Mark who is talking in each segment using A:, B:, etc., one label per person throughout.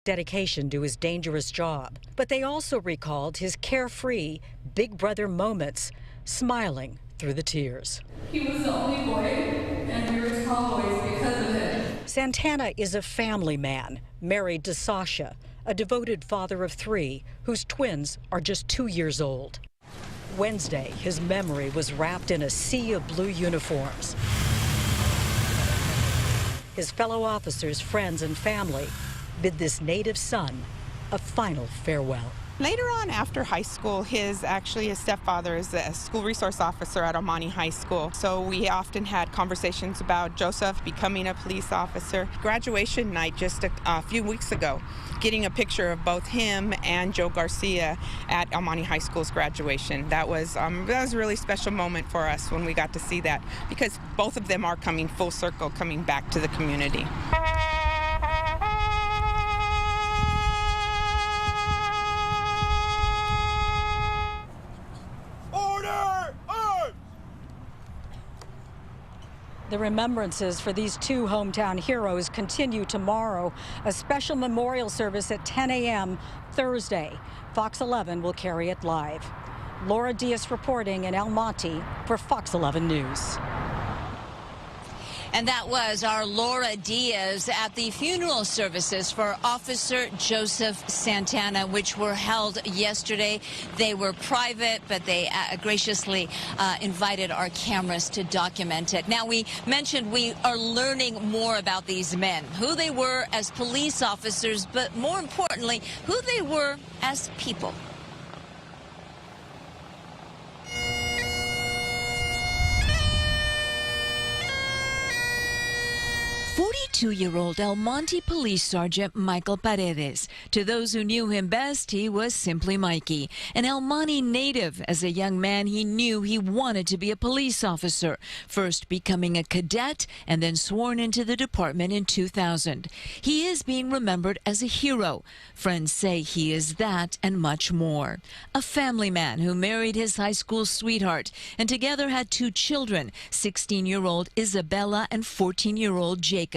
A: dedication to his dangerous job. But they also recalled his carefree Big Brother moments, smiling through the tears.
B: He was the only boy, and we were tomboys because of him.
A: Santana is a family man, married to Sasha, a devoted father of 3 whose twins are just 2 years old. Wednesday, his memory was wrapped in a sea of blue uniforms. His fellow officers, friends, and family bid this native son a final farewell.
C: Later on, after high school, his stepfather is a school resource officer at Almani High School. So we often had conversations about Joseph becoming a police officer. Graduation night just a few weeks ago, getting a picture of both him and Joe Garcia at Almani High School's graduation. That was a really special moment for us when we got to see that, because both of them are coming full circle, coming back to the community.
A: The remembrances for these 2 hometown heroes continue tomorrow. A special memorial service at 10 a.m. Thursday. Fox 11 will carry it live. Laura Diaz reporting in El Monte for Fox 11 News.
D: And that was our Laura Diaz at the funeral services for Officer Joseph Santana, which were held yesterday. They were private, but they graciously invited our cameras to document it. Now, we mentioned we are learning more about these men, who they were as police officers, but more importantly, who they were as people. 42-year-old El Monte Police Sergeant Michael Paredes. To those who knew him best, he was simply Mikey. An El Monte native. As a young man, he knew he wanted to be a police officer, first becoming a cadet and then sworn into the department in 2000. He is being remembered as a hero. Friends say he is that and much more. A family man who married his high school sweetheart and together had 2 children, 16-year-old Isabella and 14-year-old Jacob.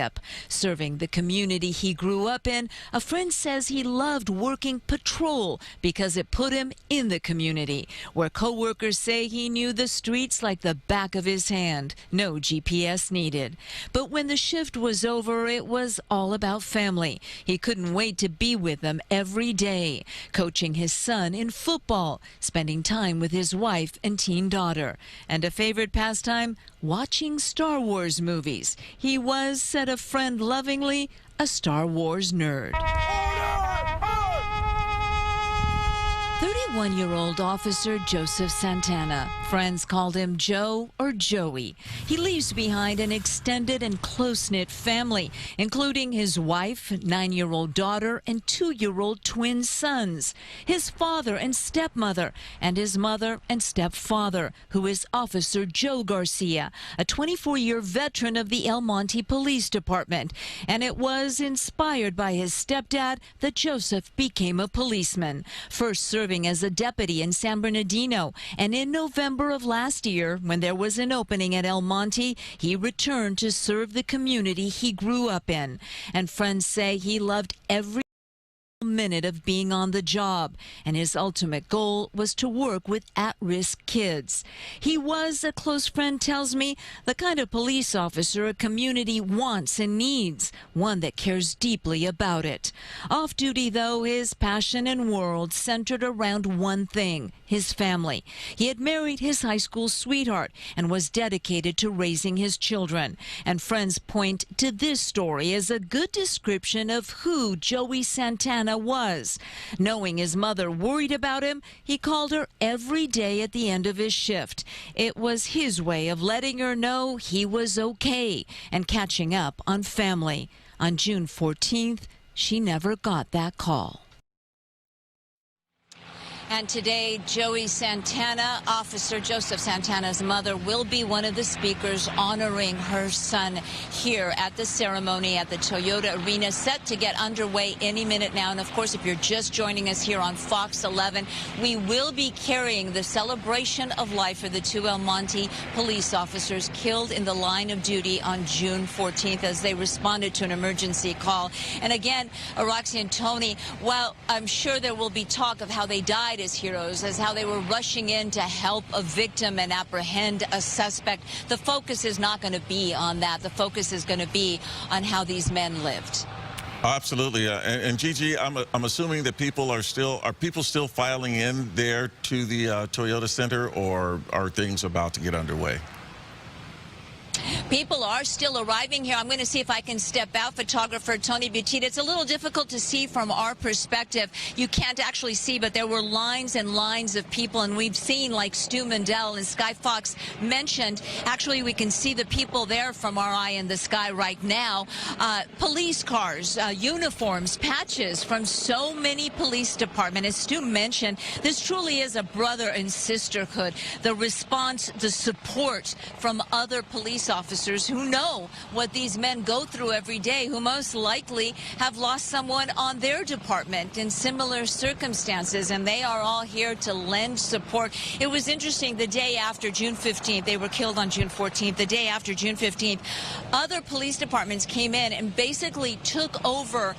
D: Serving the community he grew up in, a friend says he loved working patrol because it put him in the community, where co-workers say he knew the streets like the back of his hand. No GPS needed. But when the shift was over, it was all about family. He couldn't wait to be with them every day, coaching his son in football, spending time with his wife and teen daughter, and a favorite pastime, watching Star Wars movies. He was, said a friend lovingly, a Star Wars nerd. 31-year-old Officer Joseph Santana. Friends called him Joe or Joey. He leaves behind an extended and close-knit family, including his wife, 9-year-old daughter, and 2-year-old twin sons, his father and stepmother, and his mother and stepfather, who is Officer Joe Garcia, a 24-year veteran of the El Monte Police Department. And it was inspired by his stepdad that Joseph became a policeman, first serving as a deputy in San Bernardino, and in November of last year, when there was an opening at El Monte, he returned to serve the community he grew up in. And friends say he loved every minute of being on the job, and his ultimate goal was to work with at-risk kids. He was, a close friend tells me, the kind of police officer a community wants and needs, one that cares deeply about it. Off duty, though, his passion and world centered around one thing: his family. He had married his high school sweetheart and was dedicated to raising his children. And friends point to this story as a good description of who Joey Santana was. Knowing his mother worried about him, he called her every day at the end of his shift. It was his way of letting her know he was okay and catching up on family. On June 14th, she never got that call. And today, Joey Santana, Officer Joseph Santana's mother, will be one of the speakers honoring her son here at the ceremony at the Toyota Arena, set to get underway any minute now. And of course, if you're just joining us here on Fox 11, we will be carrying the celebration of life for the two El Monte police officers killed in the line of duty on June 14th as they responded to an emergency call. And again, Roxy and Tony, while I'm sure there will be talk of how they died as heroes, as how they were rushing in to help a victim and apprehend a suspect, the focus is not going to be on that. The focus is going to be on how these men lived.
E: Absolutely, and Gigi, I'm assuming that are people still filing in there to the Toyota Center, or are things about to get underway?
D: People are still arriving here. I'm going to see if I can step out. Photographer Tony Butita. It's a little difficult to see from our perspective. You can't actually see, but there were lines and lines of people, and we've seen, like Stu Mandel and Sky Fox mentioned, actually we can see the people there from our eye in the sky right now. Police cars, uniforms, patches from so many police departments. As Stu mentioned, this truly is a brother and sisterhood. The response, the support from other police officers who know what these men go through every day, who most likely have lost someone on their department in similar circumstances, and they are all here to lend support. It was interesting, the day after June 15th, they were killed on June 14th, the day after June 15th, other police departments came in and basically took over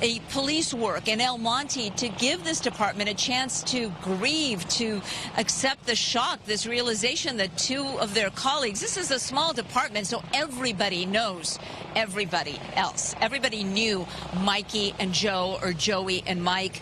D: a police work in El Monte to give this department a chance to grieve, to accept the shock, this realization that two of their colleagues, this is a small department, so everybody knows everybody else. Everybody knew Mikey and Joe, or Joey and Mike,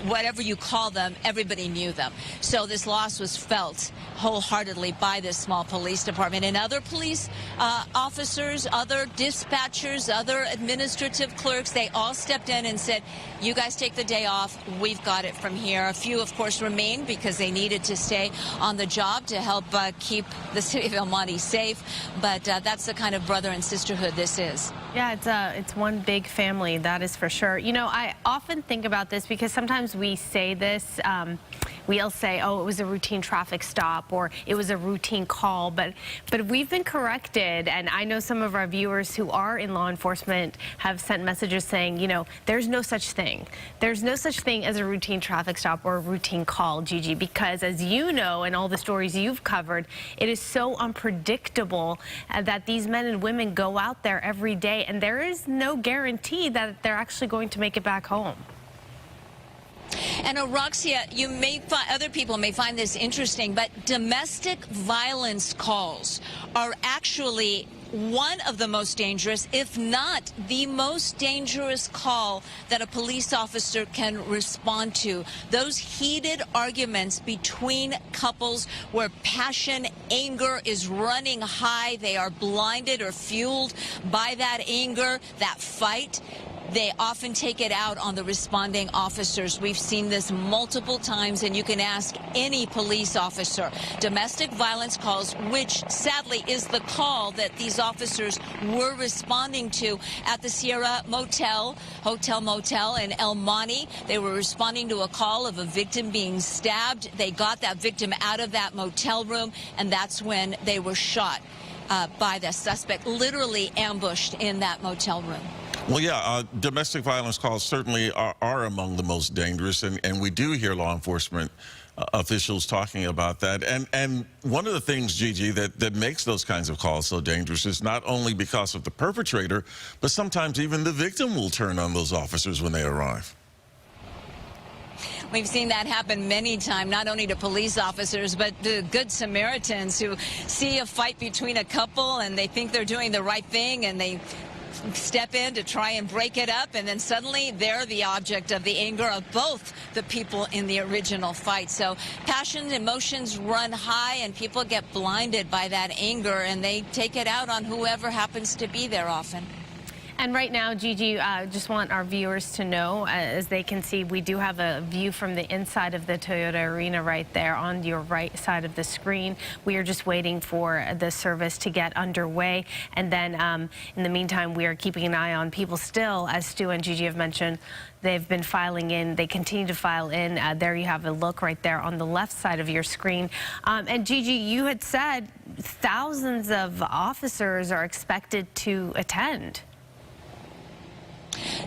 D: whatever you call them, everybody knew them. So this loss was felt wholeheartedly by this small police department. And other police officers, other dispatchers, other administrative clerks, they all stepped in and said, you guys take the day off, we've got it from here. A few, of course, remained because they needed to stay on the job to help keep the city of El Monte safe. But that's the kind of brother and sisterhood this is.
F: Yeah, it's one big family, that is for sure. You know, I often think about this because sometimes we say this, we'll say, oh, it was a routine traffic stop or it was a routine call, but we've been corrected, and I know some of our viewers who are in law enforcement have sent messages saying, you know, there's no such thing. There's no such thing as a routine traffic stop or a routine call, Gigi, because as you know, and all the stories you've covered, it is so unpredictable that these men and women go out there every day, and there is no guarantee that they're actually going to make it back home.
D: And Roxia, you may find, other people may find this interesting, but domestic violence calls are actually one of the most dangerous, if not the most dangerous call that a police officer can respond to. Those heated arguments between couples where passion, anger is running high, they are blinded or fueled by that anger, that fight. They often take it out on the responding officers. We've seen this multiple times, and you can ask any police officer. Domestic violence calls, which sadly is the call that these officers were responding to at the Sierra Motel in El Monte. They were responding to a call of a victim being stabbed. They got that victim out of that motel room, and that's when they were shot by the suspect, literally ambushed in that motel room.
E: Well, yeah, domestic violence calls certainly are among the most dangerous, and we do hear law enforcement officials talking about that. And one of the things, Gigi, that makes those kinds of calls so dangerous is not only because of the perpetrator, but sometimes even the victim will turn on those officers when they arrive.
D: We've seen that happen many times, not only to police officers, but to good Samaritans who see a fight between a couple and they think they're doing the right thing, and they step in to try and break it up, and then suddenly they're the object of the anger of both the people in the original fight. So passion, emotions run high, and people get blinded by that anger, and they take it out on whoever happens to be there often.
F: And right now, Gigi, just want our viewers to know, as they can see, we do have a view from the inside of the Toyota Arena right there on your right side of the screen. We are just waiting for the service to get underway. And then in the meantime, we are keeping an eye on people still, as Stu and Gigi have mentioned. They've been filing in. They continue to file in. There you have a look right there on the left side of your screen. And Gigi, you had said thousands of officers are expected to attend.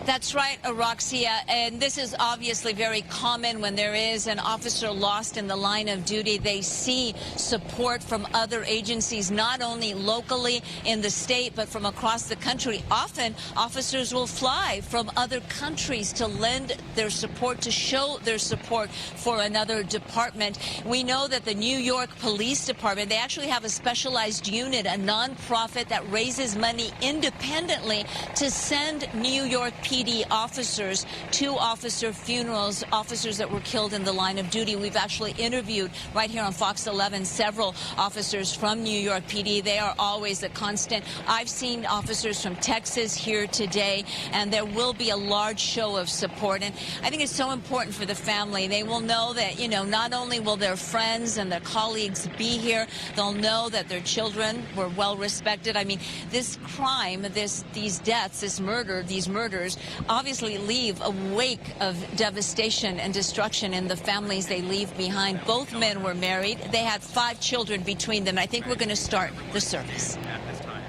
G: That's right, Roxia, and this is obviously very common when there is an officer lost in the line of duty. They see support from other agencies, not only locally in the state, but from across the country. Often, officers will fly from other countries to lend their support, to show their support for another department. We know that the New York Police Department, they actually have a specialized unit, a nonprofit that raises money independently to send New York PD officers to officer funerals, officers that were killed in the line of duty. We've actually interviewed right here on Fox 11 several officers from New York PD. They are always a constant. I've seen officers from Texas here today, and there will be a large show of support. And I think it's so important for the family. They will know that, you know, not only will their friends and their colleagues be here, they'll know that their children were well respected. I mean, this crime, these deaths, these murders obviously leave a wake of devastation and destruction in the families they leave behind. Both men were married. They had 5 children between them. I think we're going to start the service.
H: At this time,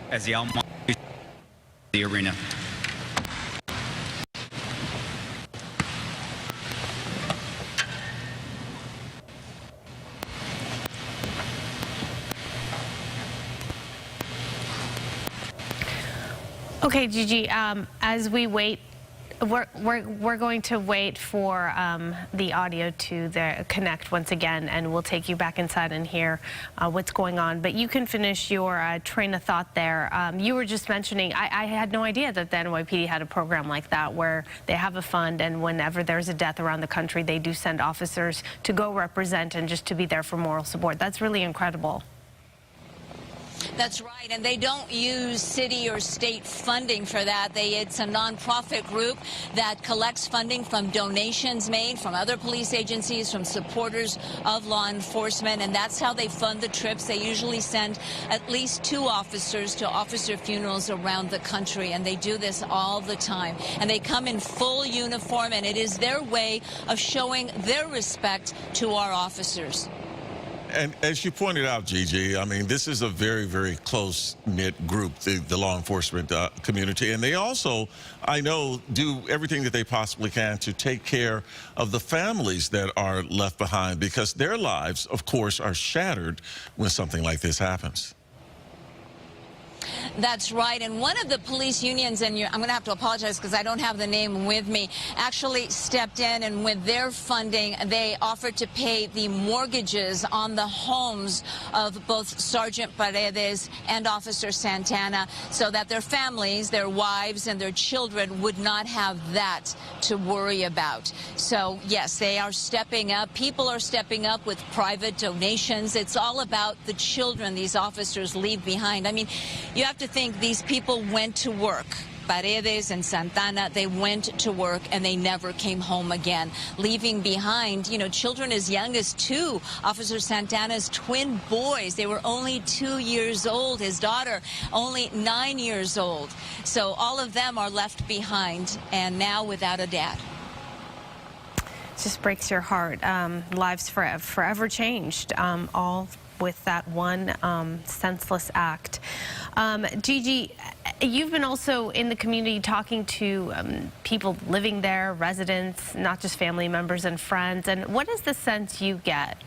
H: as the arena.
F: Okay, Gigi, as we wait, we're going to wait for the audio to connect once again, and we'll take you back inside and hear what's going on. But you can finish your train of thought there. You were just mentioning, I had no idea that the NYPD had a program like that where they have a fund, and whenever there's a death around the country, they do send officers to go represent and just to be there for moral support. That's really incredible.
G: That's right, and they don't use city or state funding for that. It's a nonprofit group that collects funding from donations made from other police agencies, from supporters of law enforcement, and that's how they fund the trips. They usually send at least 2 officers to officer funerals around the country, and they do this all the time. And they come in full uniform, and it is their way of showing their respect to our officers.
E: And as you pointed out, Gigi, I mean, this is a very, very close-knit group, the law enforcement community. And they also, I know, do everything that they possibly can to take care of the families that are left behind, because their lives, of course, are shattered when something like this happens.
G: That's right. And one of the police unions, and I'm going to have to apologize because I don't have the name with me, actually stepped in, and with their funding, they offered to pay the mortgages on the homes of both Sergeant Paredes and Officer Santana, so that their families, their wives, and their children would not have that to worry about. So, yes, they are stepping up. People are stepping up with private donations. It's all about the children these officers leave behind. I mean, you have to think these people went to work. Paredes and Santana, they went to work and they never came home again, leaving behind, you know, children as young as 2. Officer Santana's twin boys, they were only 2 years old. His daughter, only 9 years old. So all of them are left behind and now without a dad.
F: It just breaks your heart. Lives forever changed, all with that one senseless act. Gigi, you've been also in the community talking to people living there, residents, not just family members and friends. And what is the sense you get?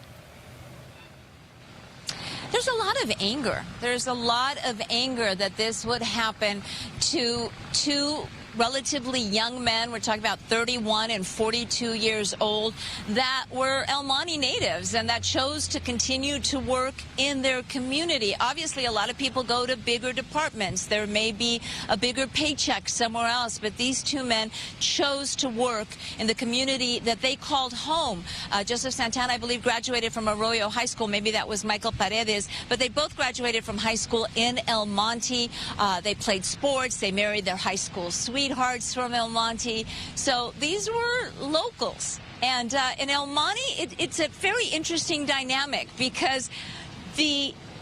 G: There's a lot of anger. There's a lot of anger that this would happen to 2 relatively young men, we're talking about 31 and 42 years old, that were El Monte natives and that chose to continue to work in their community. Obviously, a lot of people go to bigger departments. There may be a bigger paycheck somewhere else, but these two men chose to work in the community that they called home. Joseph Santana, I believe, graduated from Arroyo High School. Maybe that was Michael Paredes, but they both graduated from high school in El Monte. They played sports. They married their high school sweethearts from El Monte. So these were locals. And in El Monte, it's a very interesting dynamic because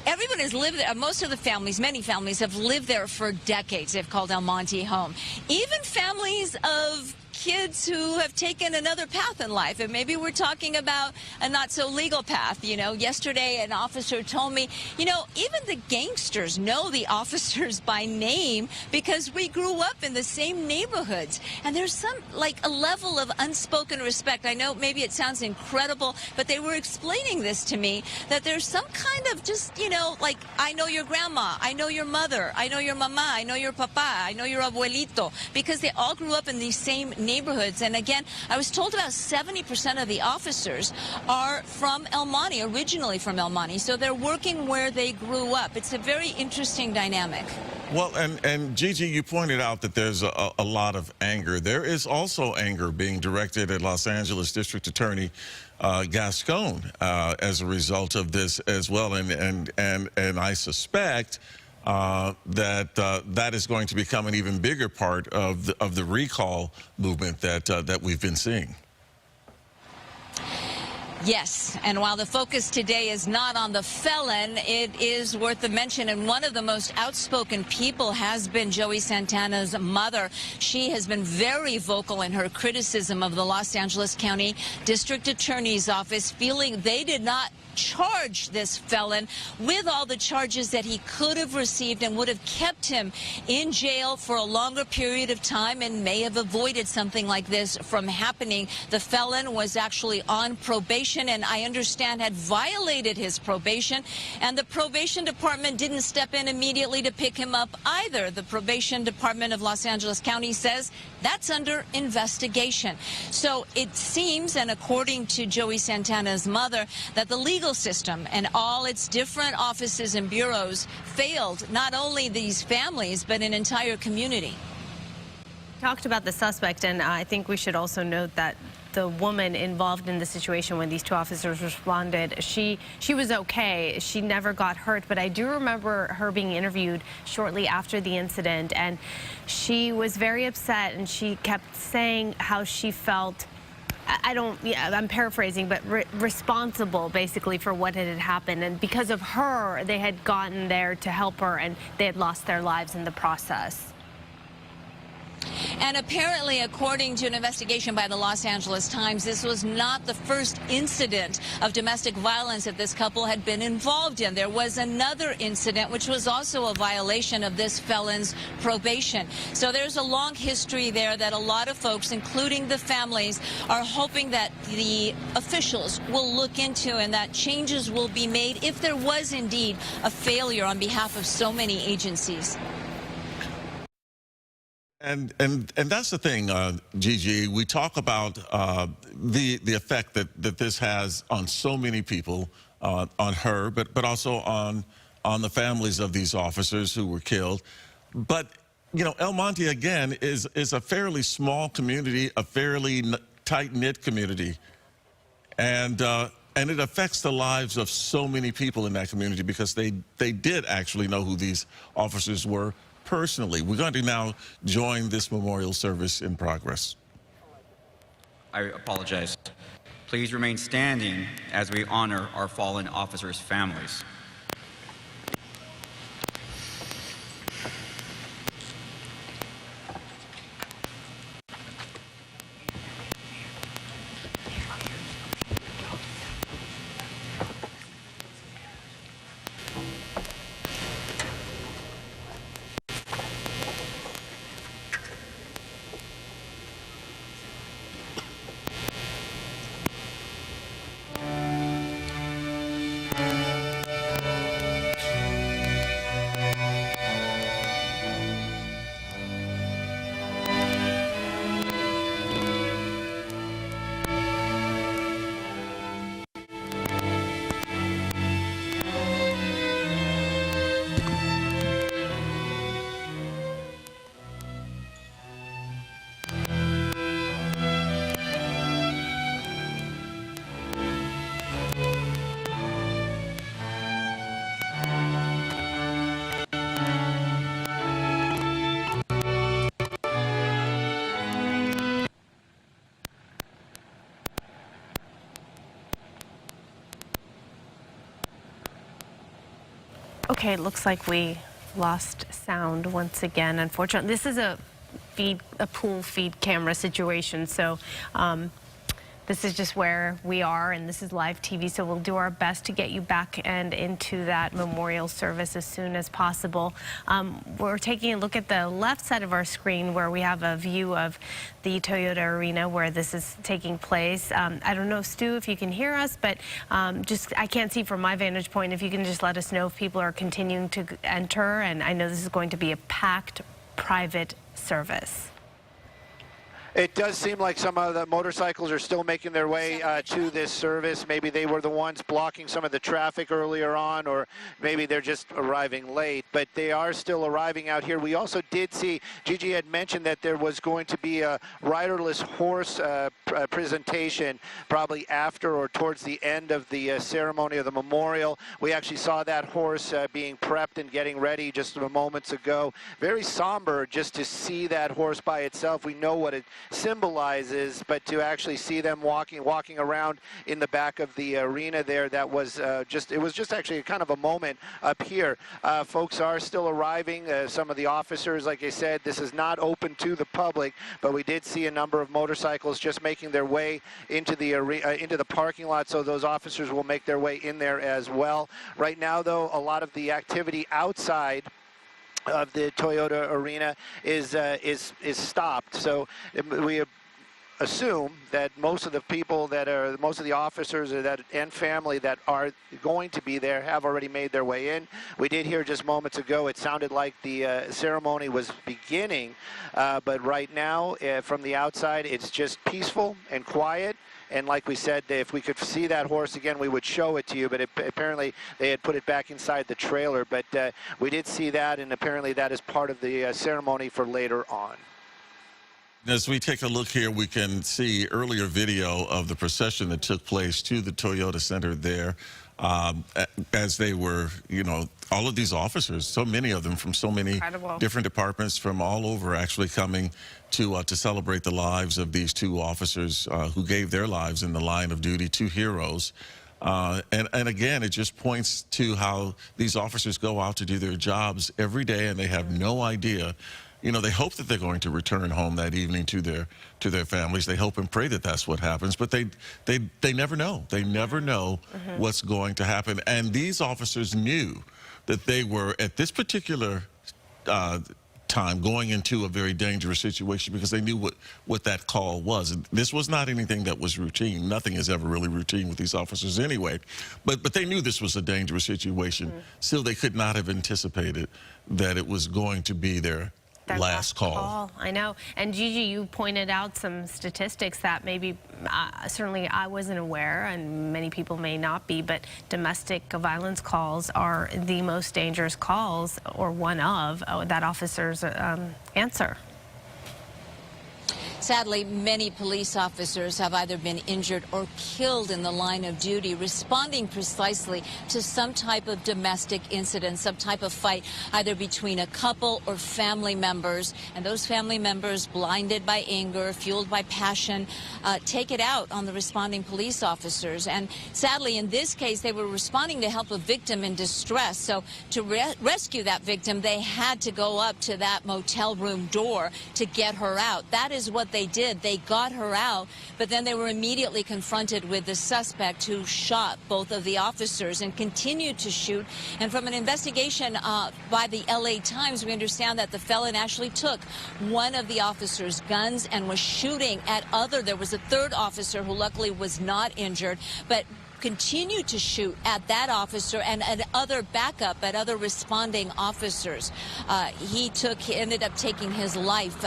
G: everyone has lived there. Most of the families, many families, have lived there for decades. They've called El Monte home. Even families of kids who have taken another path in life, and maybe we're talking about a not so legal path. You know, yesterday an officer told me, you know, even the gangsters know the officers by name because we grew up in the same neighborhoods, and there's some, like, a level of unspoken respect. I know maybe it sounds incredible, but they were explaining this to me, that there's some kind of just, you know, like, I know your grandma, I know your mother, I know your mama, I know your papa, I know your abuelito, because they all grew up in these same neighborhoods. And again, I was told about 70% of the officers are from El Monte, originally from El Monte, so they're working where they grew up. It's a very interesting dynamic.
E: Well, and Gigi, you pointed out that there's a lot of anger. There is also anger being directed at Los Angeles District Attorney Gascon as a result of this as well, and I suspect that is going to become an even bigger part of the recall movement that we've been seeing.
G: Yes, and while the focus today is not on the felon, it is worth the mention, and one of the most outspoken people has been Joey Santana's mother. She has been very vocal in her criticism of the Los Angeles County District Attorney's Office, feeling they did not charge this felon with all the charges that he could have received and would have kept him in jail for a longer period of time and may have avoided something like this from happening. The felon was actually on probation and I understand had violated his probation, and the probation department didn't step in immediately to pick him up either. The probation department of Los Angeles County says that's under investigation. So it seems, and according to Joey Santana's mother, that the legal system and all its different offices and bureaus failed not only these families but an entire community.
F: Talked about the suspect, and I think we should also note that the woman involved in the situation when these two officers responded, she was okay. She never got hurt, but I do remember her being interviewed shortly after the incident, and she was very upset, and she kept saying how she felt, I'm paraphrasing, but responsible basically for what had happened. And because of her, they had gotten there to help her, and they had lost their lives in the process.
G: And apparently, according to an investigation by the Los Angeles Times, this was not the first incident of domestic violence that this couple had been involved in. There was another incident, which was also a violation of this felon's probation. So there's a long history there that a lot of folks, including the families, are hoping that the officials will look into and that changes will be made if there was indeed a failure on behalf of so many agencies.
E: And that's the thing, Gigi. We talk about the effect that this has on so many people, on her, but also on the families of these officers who were killed. But you know, El Monte again is a fairly small community, a fairly tight-knit community, and it affects the lives of so many people in that community because they did actually know who these officers were personally. We're going to now join this memorial service in progress.
H: I apologize. Please remain standing as we honor our fallen officers' families.
F: Okay, it looks like we lost sound once again, unfortunately. This is a pool feed camera situation, so this is just where we are, and this is live TV, so we'll do our best to get you back and into that memorial service as soon as possible. We're taking a look at the left side of our screen where we have a view of the Toyota Arena where this is taking place. I don't know, Stu, if you can hear us, but I can't see from my vantage point. If you can just let us know if people are continuing to enter, and I know this is going to be a packed private service.
I: It does seem like some of the motorcycles are still making their way to this service. Maybe they were the ones blocking some of the traffic earlier on, or maybe they're just arriving late, but they are still arriving out here. We also did see, Gigi had mentioned that there was going to be a riderless horse presentation probably after or towards the end of the ceremony of the memorial. We actually saw that horse being prepped and getting ready just moments ago. Very somber just to see that horse by itself. We know what it symbolizes, but to actually see them walking around in the back of the arena there, that was it was just actually kind of a moment up here. Folks are still arriving. Some of the officers, like I said, this is not open to the public, but we did see a number of motorcycles just making their way into the into the parking lot, so those officers will make their way in there as well. Right now, though, a lot of the activity outside of the Toyota Arena is stopped. So we assume that most of the people most of the officers and family that are going to be there have already made their way in. We did hear just moments ago, it sounded like the ceremony was beginning, but right now from the outside it's just peaceful and quiet. And like we said, if we could see that horse again, we would show it to you, but apparently they had put it back inside the trailer. But we did see that, and apparently that is part of the ceremony for later on.
E: As we take a look here, we can see earlier video of the procession that took place to the Toyota Center there. As they were, all of these officers, so many of them from so many different departments from all over actually coming to celebrate the lives of these two officers who gave their lives in the line of duty, two heroes. And again, it just points to how these officers go out to do their jobs every day, and they have no idea. They hope that they're going to return home that evening to their families. They hope and pray that that's what happens, but they never know. They never know what's going to happen. And these officers knew that they were, at this particular time, going into a very dangerous situation because they knew what that call was. And this was not anything that was routine. Nothing is ever really routine with these officers anyway. But they knew this was a dangerous situation. Still, they could not have anticipated that it was going to be their last call.
F: I know. And Gigi, you pointed out some statistics that maybe certainly I wasn't aware, and many people may not be, but domestic violence calls are the most dangerous calls, or one of, that officers answer.
G: Sadly, many police officers have either been injured or killed in the line of duty, responding precisely to some type of domestic incident, some type of fight, either between a couple or family members. And those family members, blinded by anger, fueled by passion, take it out on the responding police officers. And sadly, in this case, they were responding to help a victim in distress. So to rescue that victim, they had to go up to that motel room door to get her out. That is what they did. They got her out, but then they were immediately confronted with the suspect who shot both of the officers and continued to shoot. And from an investigation by the LA Times, we understand that the felon actually took one of the officers' guns and was shooting at there was a third officer who luckily was not injured, but continued to shoot at that officer and at other backup, at other responding officers. He ended up taking his life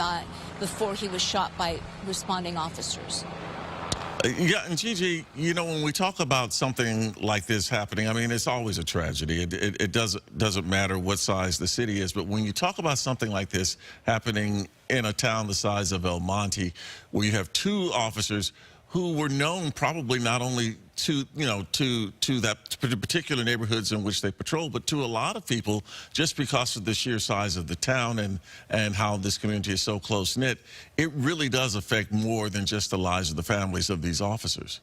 G: before he was shot by responding officers.
E: Yeah, and Gigi, when we talk about something like this happening, I mean, it's always a tragedy. It doesn't matter what size the city is, but when you talk about something like this happening in a town the size of El Monte, where you have two officers who were known probably not only to that particular neighborhoods in which they patrol, but to a lot of people just because of the sheer size of the town and how this community is so close-knit, it really does affect more than just the lives of the families of these officers.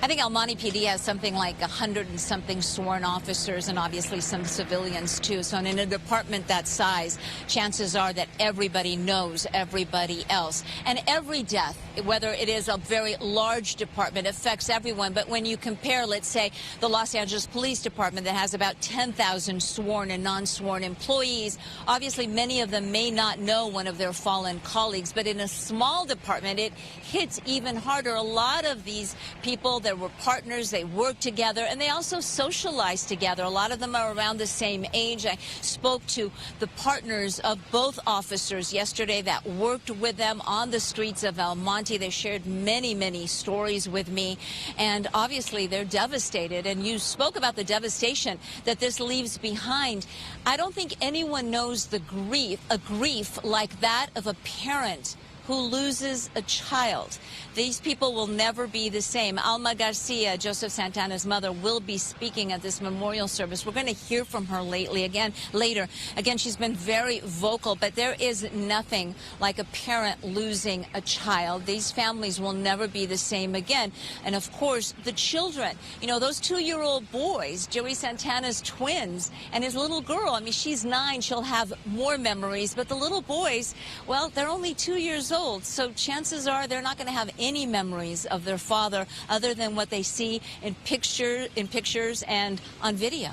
G: I think El Monte PD has something like 100 and something sworn officers and obviously some civilians too. So in a department that size, chances are that everybody knows everybody else. And every death, whether it is a very large department, affects everyone. But when you compare, let's say, the Los Angeles Police Department that has about 10,000 sworn and non-sworn employees, obviously many of them may not know one of their fallen colleagues. But in a small department, it hits even harder. A lot of these people, there were partners, they worked together, and they also socialized together. A lot of them are around the same age. I spoke to the partners of both officers yesterday that worked with them on the streets of El Monte. They shared many stories with me, and obviously they're devastated. And you spoke about the devastation that this leaves behind. I don't think anyone knows the grief, a grief like that of a parent who loses a child. These people will never be the same. Alma Garcia, Joseph Santana's mother, will be speaking at this memorial service. We're going to hear from her later. Again, she's been very vocal, but there is nothing like a parent losing a child. These families will never be the same again. And of course, the children, you know, those 2-year-old boys, Joey Santana's twins, and his little girl, I mean, she's 9, she'll have more memories, but the little boys, well, they're only 2 years old, so chances are they're not going to have any memories of their father other than what they see in pictures and on video.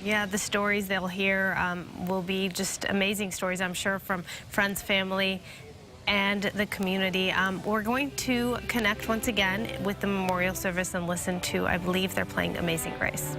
F: Yeah, the stories they'll hear will be just amazing stories, I'm sure, from friends, family, and the community. We're going to connect once again with the memorial service and listen to, I believe they're playing Amazing Grace.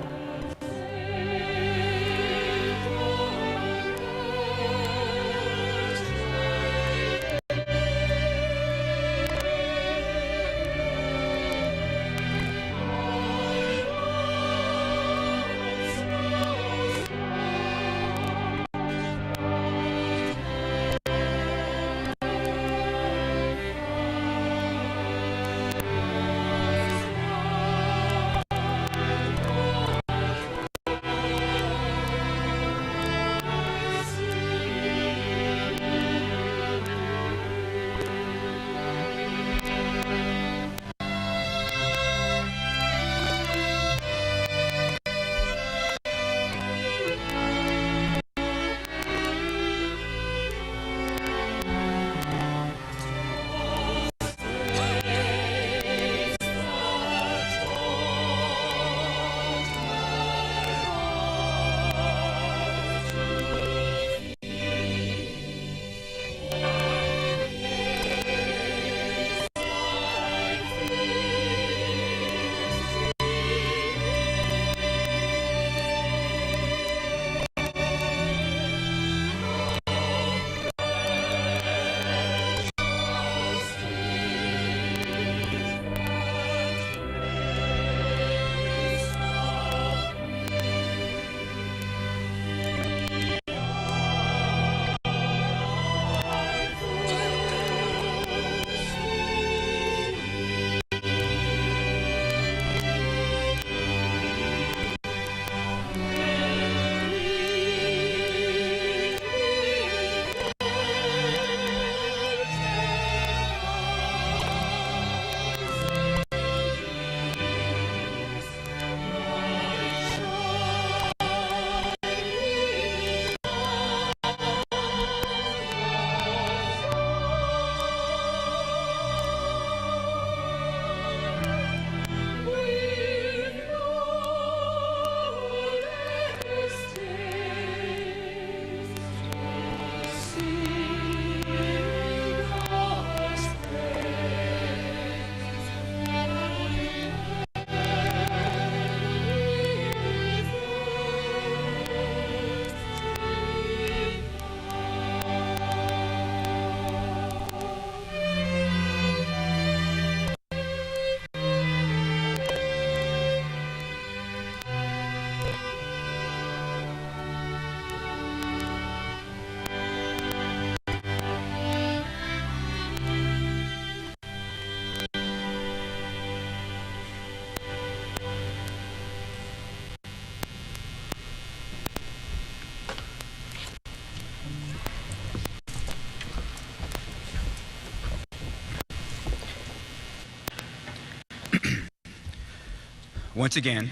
H: Once again,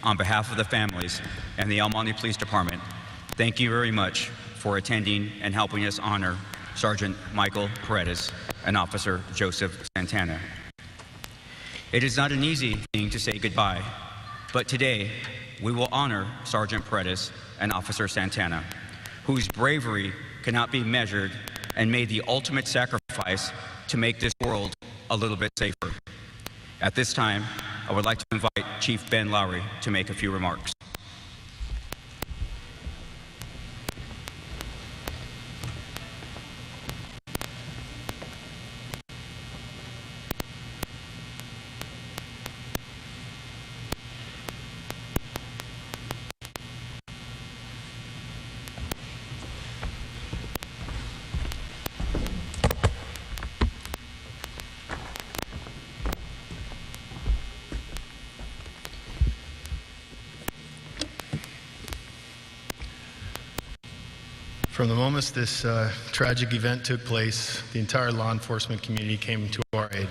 H: on behalf of the families and the El Monte Police Department, thank you very much for attending and helping us honor Sergeant Michael Paredes and Officer Joseph Santana. It is not an easy thing to say goodbye, but today we will honor Sergeant Paredes and Officer Santana, whose bravery cannot be measured and made the ultimate sacrifice to make this world a little bit safer. At this time, I would like to invite Chief Ben Lowry to make a few remarks.
J: From the moment this tragic event took place, the entire law enforcement community came to our aid,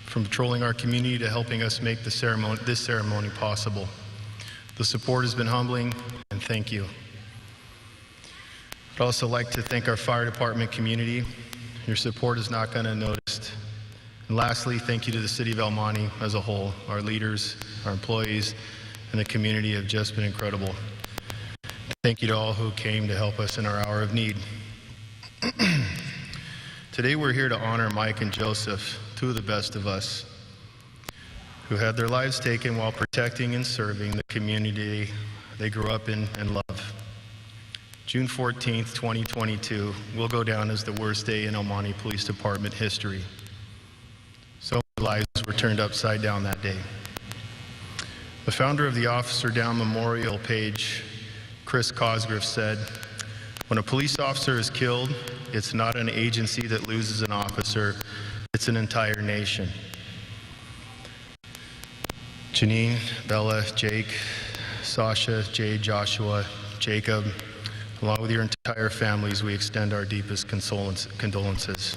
J: from patrolling our community to helping us make this ceremony possible. The support has been humbling, and thank you. I'd also like to thank our fire department community. Your support is not going unnoticed. And lastly, thank you to the City of El Monte as a whole. Our leaders, our employees, and the community have just been incredible. Thank you to all who came to help us in our hour of need. Today we're here to honor Mike and Joseph, two of the best of us, who had their lives taken while protecting and serving the community they grew up in and love. June 14th, 2022 will go down as the worst day in El Monte Police Department history. So many lives were turned upside down that day. The founder of the Officer Down Memorial page, Chris Cosgriff, said, "When a police officer is killed, it's not an agency that loses an officer, it's an entire nation." Janine, Bella, Jake, Sasha, Jade, Joshua, Jacob, along with your entire families, we extend our deepest condolences.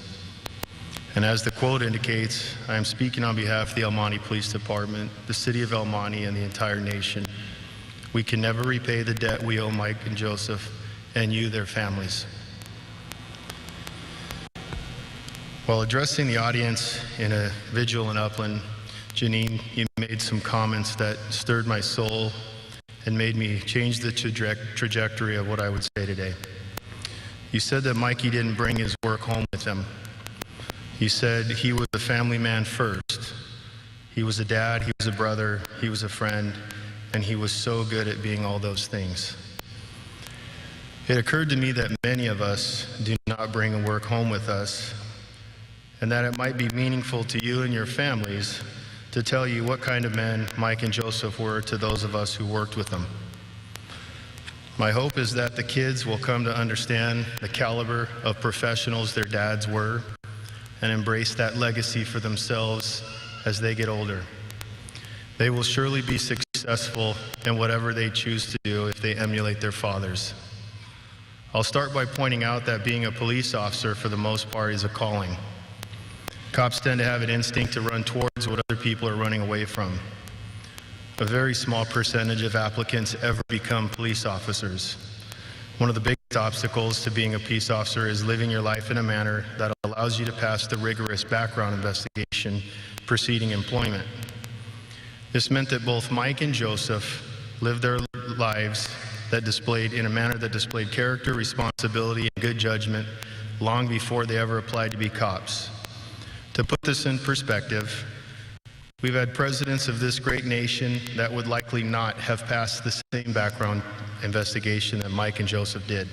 J: And as the quote indicates, I am speaking on behalf of the El Monte Police Department, the City of El Monte, and the entire nation. We can never repay the debt we owe Mike and Joseph and you, their families. While addressing the audience in a vigil in Upland, Janine, you made some comments that stirred my soul and made me change the trajectory of what I would say today. You said that Mikey didn't bring his work home with him. You said he was a family man first. He was a dad, he was a brother, he was a friend, and he was so good at being all those things. It occurred to me that many of us do not bring a work home with us, and that it might be meaningful to you and your families to tell you what kind of men Mike and Joseph were to those of us who worked with them. My hope is that the kids will come to understand the caliber of professionals their dads were and embrace that legacy for themselves as they get older. They will surely be successful in whatever they choose to do if they emulate their fathers. I'll start by pointing out that being a police officer for the most part is a calling. Cops tend to have an instinct to run towards what other people are running away from. A very small percentage of applicants ever become police officers. One of the biggest obstacles to being a peace officer is living your life in a manner that allows you to pass the rigorous background investigation preceding employment. This meant that both Mike and Joseph lived their lives in a manner that displayed character, responsibility, and good judgment long before they ever applied to be cops. To put this in perspective, we've had presidents of this great nation that would likely not have passed the same background investigation that Mike and Joseph did.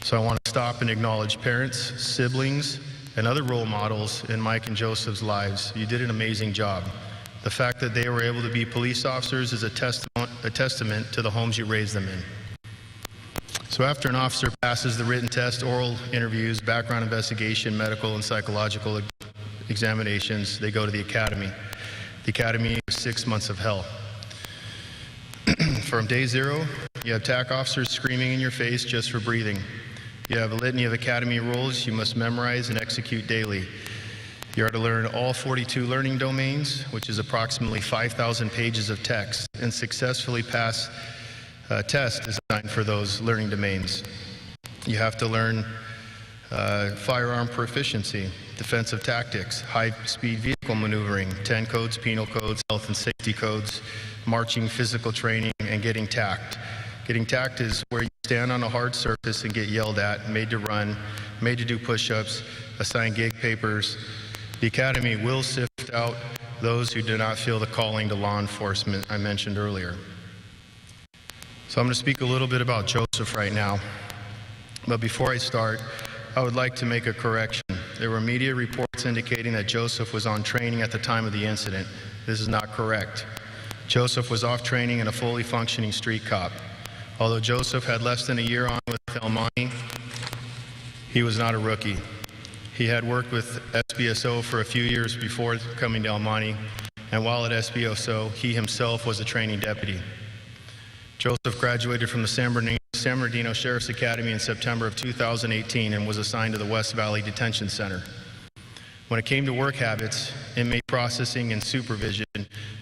J: So I want to stop and acknowledge parents, siblings, and other role models in Mike and Joseph's lives. You did an amazing job. The fact that they were able to be police officers is a testament to the homes you raised them in. So after an officer passes the written test, oral interviews, background investigation, medical and psychological examinations, they go to the academy. The academy is 6 months of hell. From day zero, you have TAC officers screaming in your face just for breathing. You have a litany of academy rules you must memorize and execute daily. You are to learn all 42 learning domains, which is approximately 5,000 pages of text, and successfully pass a test designed for those learning domains. You have to learn firearm proficiency, defensive tactics, high-speed vehicle maneuvering, 10 codes, penal codes, health and safety codes, marching, physical training, and getting tacked. Getting tacked is where you stand on a hard surface and get yelled at, made to run, made to do push-ups, assign gig papers. The Academy will sift out those who do not feel the calling to law enforcement I mentioned earlier. So I'm going to speak a little bit about Joseph right now. But before I start, I would like to make a correction. There were media reports indicating that Joseph was on training at the time of the incident. This is not correct. Joseph was off training and a fully functioning street cop. Although Joseph had less than a year on with El Monte, he was not a rookie. He had worked with SBSO for a few years before coming to El Monte, and while at SBSO, he himself was a training deputy. Joseph graduated from the San Bernardino Sheriff's Academy in September of 2018 and was assigned to the West Valley Detention Center. When it came to work habits, inmate processing, and supervision,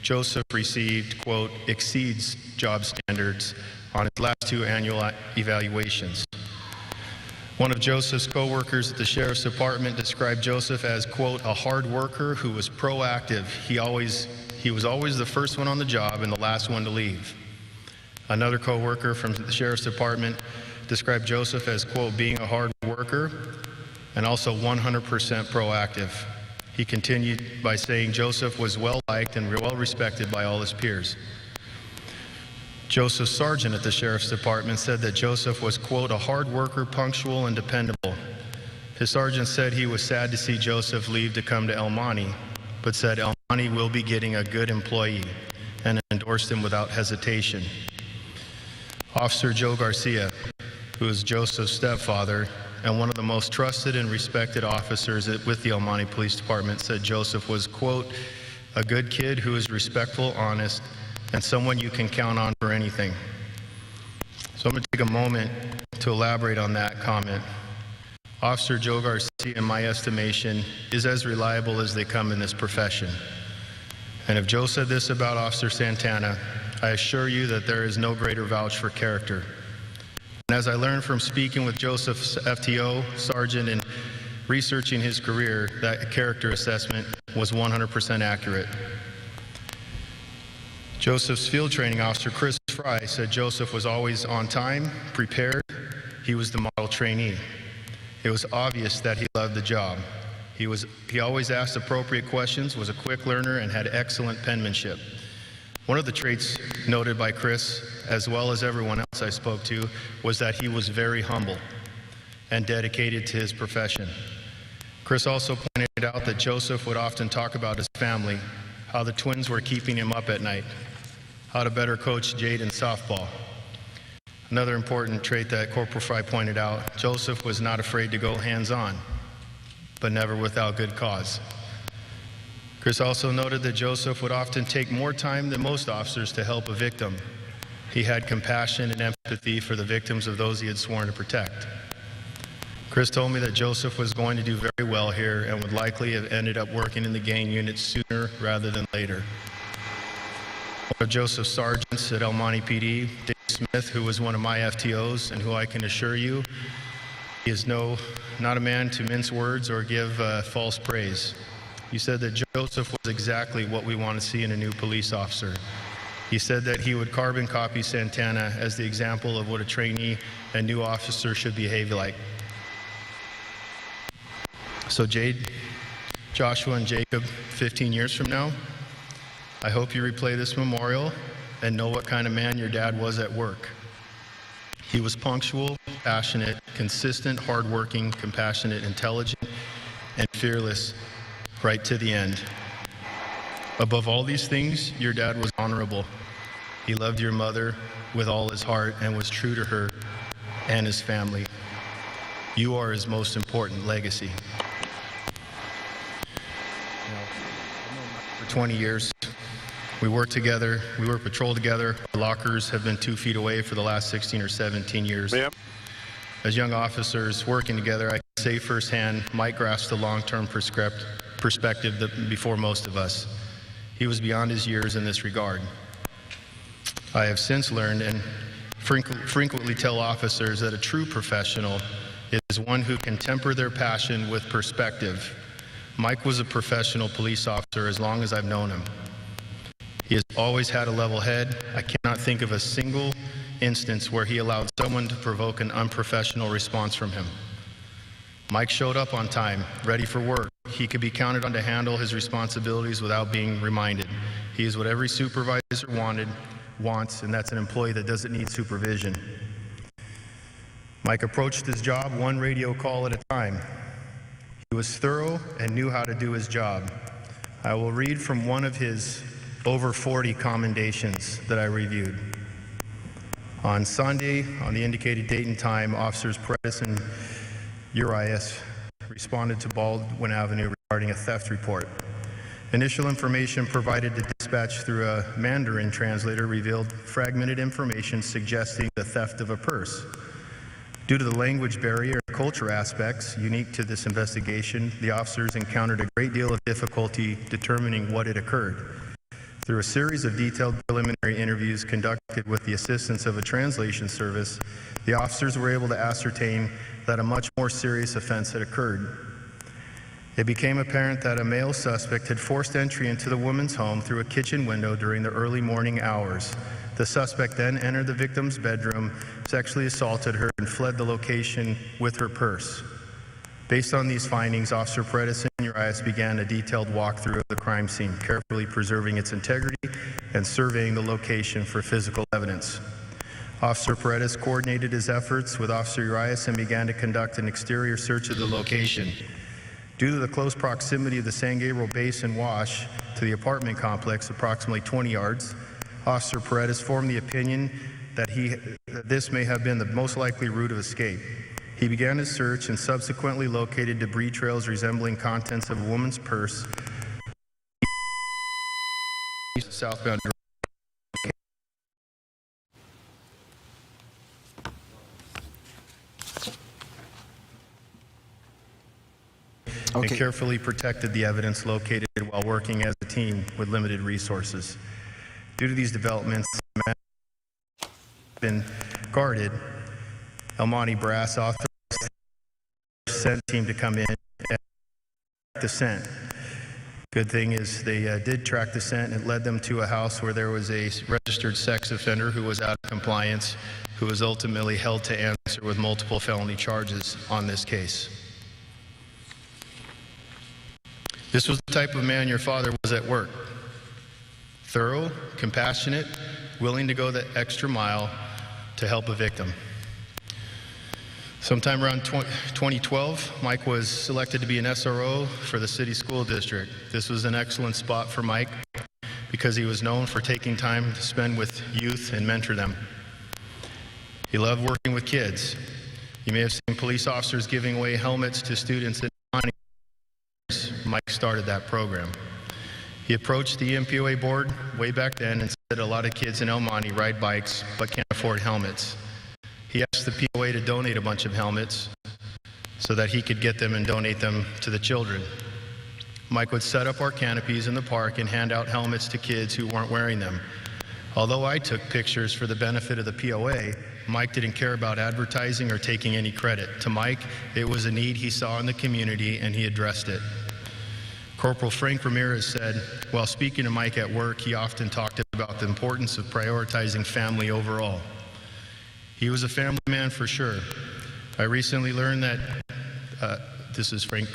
J: Joseph received, quote, exceeds job standards on his last 2 annual evaluations. One of Joseph's co-workers at the Sheriff's Department described Joseph as, quote, a hard worker who was proactive. He was always the first one on the job and the last one to leave. Another co-worker from the Sheriff's Department described Joseph as, quote, being a hard worker and also 100% proactive. He continued by saying Joseph was well-liked and well-respected by all his peers. Joseph's sergeant at the Sheriff's Department said that Joseph was, quote, a hard worker, punctual, and dependable. His sergeant said he was sad to see Joseph leave to come to El Monte, but said El Monte will be getting a good employee, and endorsed him without hesitation. Officer Joe Garcia, who is Joseph's stepfather and one of the most trusted and respected officers with the El Monte Police Department, said Joseph was, quote, a good kid who is respectful, honest, and someone you can count on for anything. So I'm going to take a moment to elaborate on that comment. Officer Joe Garcia, in my estimation, is as reliable as they come in this profession. And if Joe said this about Officer Santana, I assure you that there is no greater vouch for character. And as I learned from speaking with Joseph's FTO, sergeant, and researching his career, that character assessment was 100% accurate. Joseph's field training officer, Chris Fry, said Joseph was always on time, prepared. He was the model trainee. It was obvious that he loved the job. He always asked appropriate questions, was a quick learner, and had excellent penmanship. One of the traits noted by Chris, as well as everyone else I spoke to, was that he was very humble and dedicated to his profession. Chris also pointed out that Joseph would often talk about his family, how the twins were keeping him up at night, how to better coach Jade in softball. Another important trait that Corporal Fry pointed out, Joseph was not afraid to go hands-on, but never without good cause. Chris also noted that Joseph would often take more time than most officers to help a victim. He had compassion and empathy for the victims of those he had sworn to protect. Chris told me that Joseph was going to do very well here and would likely have ended up working in the gang unit sooner rather than later. One of Joseph's sergeants at El Monte PD, Dave Smith, who was one of my FTOs and who I can assure you, he is not a man to mince words or give false praise. He said that Joseph was exactly what we want to see in a new police officer. He said that he would carbon copy Santana as the example of what a trainee and new officer should behave like. So Jade, Joshua, and Jacob, 15 years from now, I hope you replay this memorial and know what kind of man your dad was at work. He was punctual, passionate, consistent, hardworking, compassionate, intelligent, and fearless right to the end. Above all these things, your dad was honorable. He loved your mother with all his heart and was true to her and his family. You are his most important legacy. For 20 years, we worked together, we were patrol together. Our lockers have been 2 feet away for the last 16 or 17 years. Yep. As young officers working together, I can say firsthand, Mike grasped the long-term perspective before most of us. He was beyond his years in this regard. I have since learned and frequently tell officers that a true professional is one who can temper their passion with perspective. Mike was a professional police officer as long as I've known him. He has always had a level head. I cannot think of a single instance where he allowed someone to provoke an unprofessional response from him. Mike showed up on time, ready for work. He could be counted on to handle his responsibilities without being reminded. He is what every supervisor wants, and that's an employee that doesn't need supervision. Mike approached his job one radio call at a time. He was thorough and knew how to do his job. I will read from one of his over 40 commendations that I reviewed. On Sunday, on the indicated date and time, Officers Paredes and Urias responded to Baldwin Avenue regarding a theft report. Initial information provided to dispatch through a Mandarin translator revealed fragmented information suggesting the theft of a purse. Due to the language barrier and culture aspects unique to this investigation, the officers encountered a great deal of difficulty determining what had occurred. Through a series of detailed preliminary interviews conducted with the assistance of a translation service, the officers were able to ascertain that a much more serious offense had occurred. It became apparent that a male suspect had forced entry into the woman's home through a kitchen window during the early morning hours. The suspect then entered the victim's bedroom, sexually assaulted her, and fled the location with her purse. Based on these findings, Officer Paredes and Urias began a detailed walkthrough of the crime scene, carefully preserving its integrity and surveying the location for physical evidence. Officer Paredes coordinated his efforts with Officer Urias and began to conduct an exterior search of the location. Due to the close proximity of the San Gabriel Basin Wash to the apartment complex, approximately 20 yards, Officer Paredes formed the opinion that this may have been the most likely route of escape. He began his search and subsequently located debris trails resembling contents of a woman's purse southbound. And carefully protected the evidence located while working as a team with limited resources. Due to these developments, been guarded, El Monte Brass authorized the scent team to come in and track the scent. Good thing is they did track the scent, and it led them to a house where there was a registered sex offender who was out of compliance, who was ultimately held to answer with multiple felony charges on this case. This was the type of man your father was at work. Thorough, compassionate, willing to go the extra mile to help a victim. Sometime around 2012, Mike was selected to be an SRO for the city school district. This was an excellent spot for Mike because he was known for taking time to spend with youth and mentor them. He loved working with kids. You may have seen police officers giving away helmets to students in Mike started that program. He approached the MPOA board way back then and said a lot of kids in El Monte ride bikes but can't afford helmets. He asked the POA to donate a bunch of helmets so that he could get them and donate them to the children. Mike would set up our canopies in the park and hand out helmets to kids who weren't wearing them. Although I took pictures for the benefit of the POA, Mike didn't care about advertising or taking any credit. To Mike, it was a need he saw in the community and he addressed it. Corporal Frank Ramirez said, while speaking to Mike at work, he often talked about the importance of prioritizing family overall. He was a family man for sure. I recently learned that, this is Frank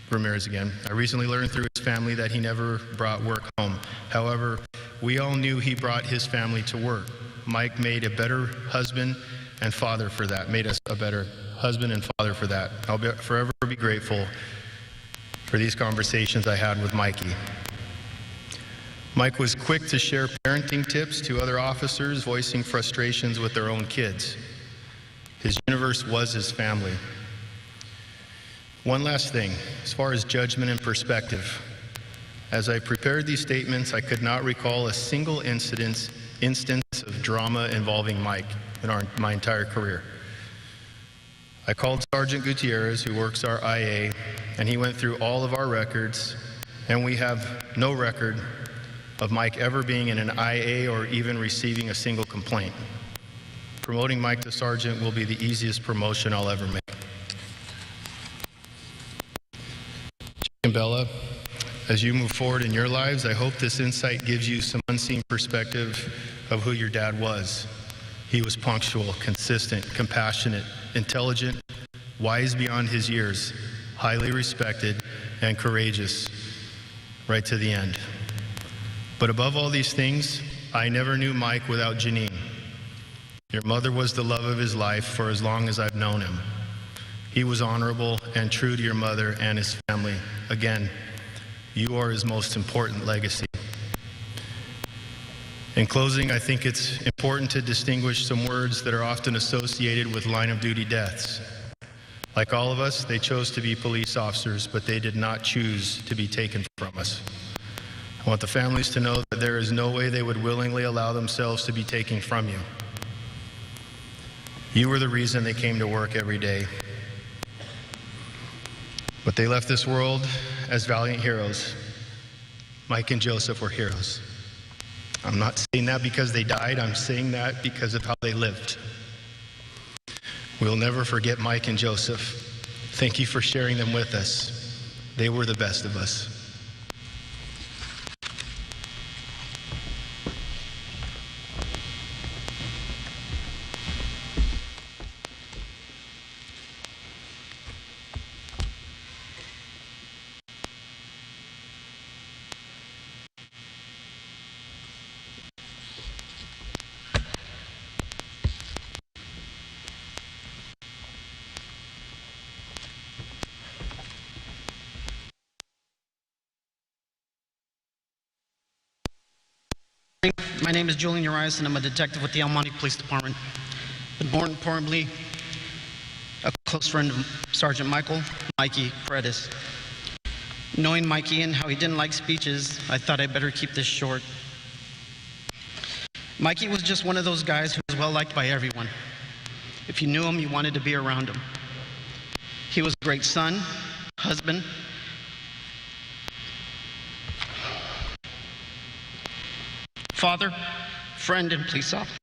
J: Ramirez again. I recently learned through his family that he never brought work home. However, we all knew he brought his family to work. Mike made a better husband and father for that, made us a better husband and father for that. I'll forever be grateful for these conversations I had with Mikey. Mike was quick to share parenting tips to other officers voicing frustrations with their own kids. His universe was his family. One last thing, as far as judgment and perspective. As I prepared these statements, I could not recall a single instance of drama involving Mike in my entire career. I called Sergeant Gutierrez, who works our IA, and he went through all of our records, and we have no record of Mike ever being in an IA or even receiving a single complaint. Promoting Mike to sergeant will be the easiest promotion I'll ever make. Jack and Bella, as you move forward in your lives, I hope this insight gives you some unseen perspective of who your dad was. He was punctual, consistent, compassionate, intelligent, wise beyond his years, highly respected, and courageous, right to the end. But above all these things, I never knew Mike without Janine. Your mother was the love of his life for as long as I've known him. He was honorable and true to your mother and his family. Again, you are his most important legacy. In closing, I think it's important to distinguish some words that are often associated with line of duty deaths. Like all of us, they chose to be police officers, but they did not choose to be taken from us. I want the families to know that there is no way they would willingly allow themselves to be taken from you. You were the reason they came to work every day. But they left this world as valiant heroes. Mike and Joseph were heroes. I'm not saying that because they died, I'm saying that because of how they lived. We'll never forget Mike and Joseph. Thank you for sharing them with us. They were the best of us.
K: My name is Julian Urias, and I'm a detective with the El Monte Police Department. But more importantly, a close friend of Sergeant Mikey Paredes. Knowing Mikey and how he didn't like speeches, I thought I'd better keep this short. Mikey was just one of those guys who was well liked by everyone. If you knew him, you wanted to be around him. He was a great son, husband, father, friend, and police officer.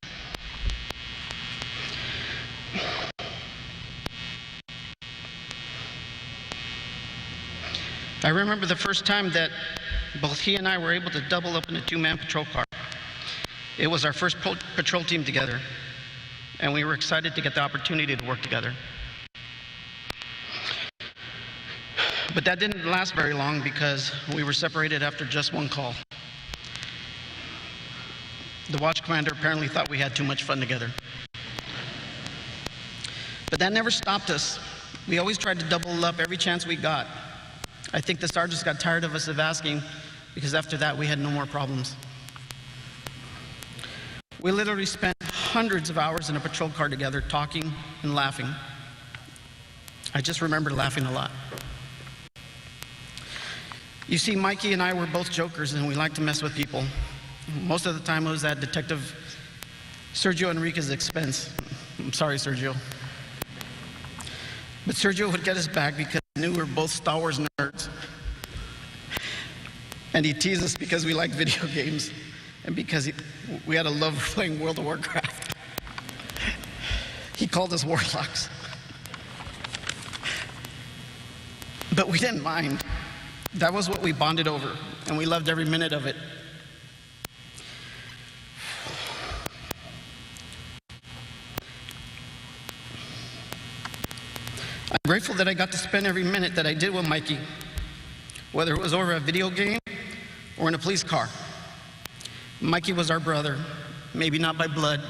K: I remember the first time that both he and I were able to double up in a two-man patrol car. It was our first patrol team together, and we were excited to get the opportunity to work together. But that didn't last very long because we were separated after just one call. The watch commander apparently thought we had too much fun together. But that never stopped us. We always tried to double up every chance we got. I think the sergeants got tired of us asking because after that we had no more problems. We literally spent hundreds of hours in a patrol car together talking and laughing. I just remember laughing a lot. You see, Mikey and I were both jokers and we liked to mess with people. Most of the time it was at Detective Sergio Enriquez's expense. I'm sorry, Sergio. But Sergio would get us back because he knew we were both Star Wars nerds. And he teased us because we liked video games and because we had a love for playing World of Warcraft. He called us warlocks. But we didn't mind. That was what we bonded over, and we loved every minute of it. I'm grateful that I got to spend every minute that I did with Mikey, whether it was over a video game or in a police car. Mikey was our brother, maybe not by blood,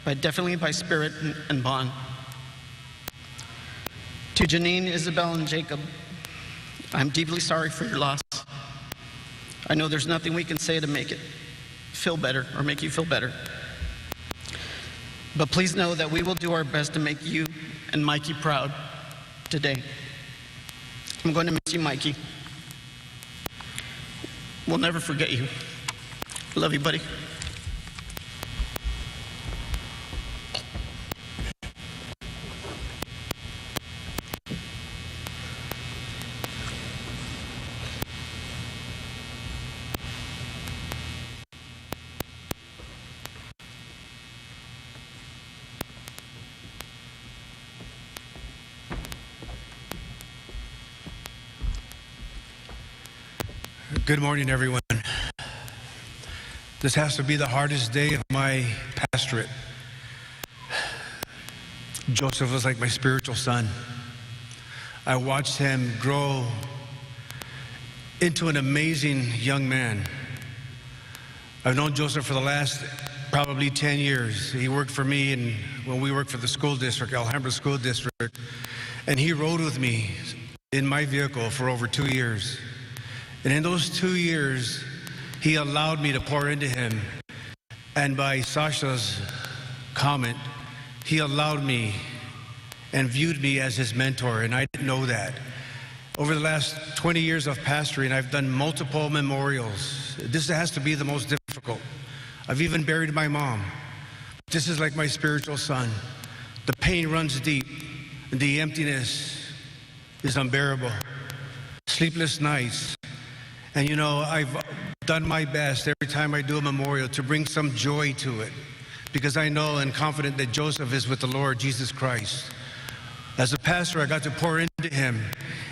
K: but definitely by spirit and bond. To Janine, Isabel, and Jacob, I'm deeply sorry for your loss. I know there's nothing we can say to make it feel better or make you feel better. But please know that we will do our best to make you and Mikey proud today. I'm going to miss you, Mikey. We'll never forget you. Love you, buddy.
L: Good morning, everyone. This has to be the hardest day of my pastorate. Joseph was like my spiritual son. I watched him grow into an amazing young man. I've known Joseph for the last probably 10 years. He worked for me and when we worked for the school district, Alhambra School District, and he rode with me in my vehicle for over 2 years. And in those 2 years, he allowed me to pour into him. And by Sasha's comment, he allowed me and viewed me as his mentor, and I didn't know that. Over the last 20 years of pastoring, I've done multiple memorials. This has to be the most difficult. I've even buried my mom. This is like my spiritual son. The pain runs deep, and the emptiness is unbearable. Sleepless nights. And you know, I've done my best every time I do a memorial to bring some joy to it, because I know and confident that Joseph is with the Lord Jesus Christ. As a pastor, I got to pour into him,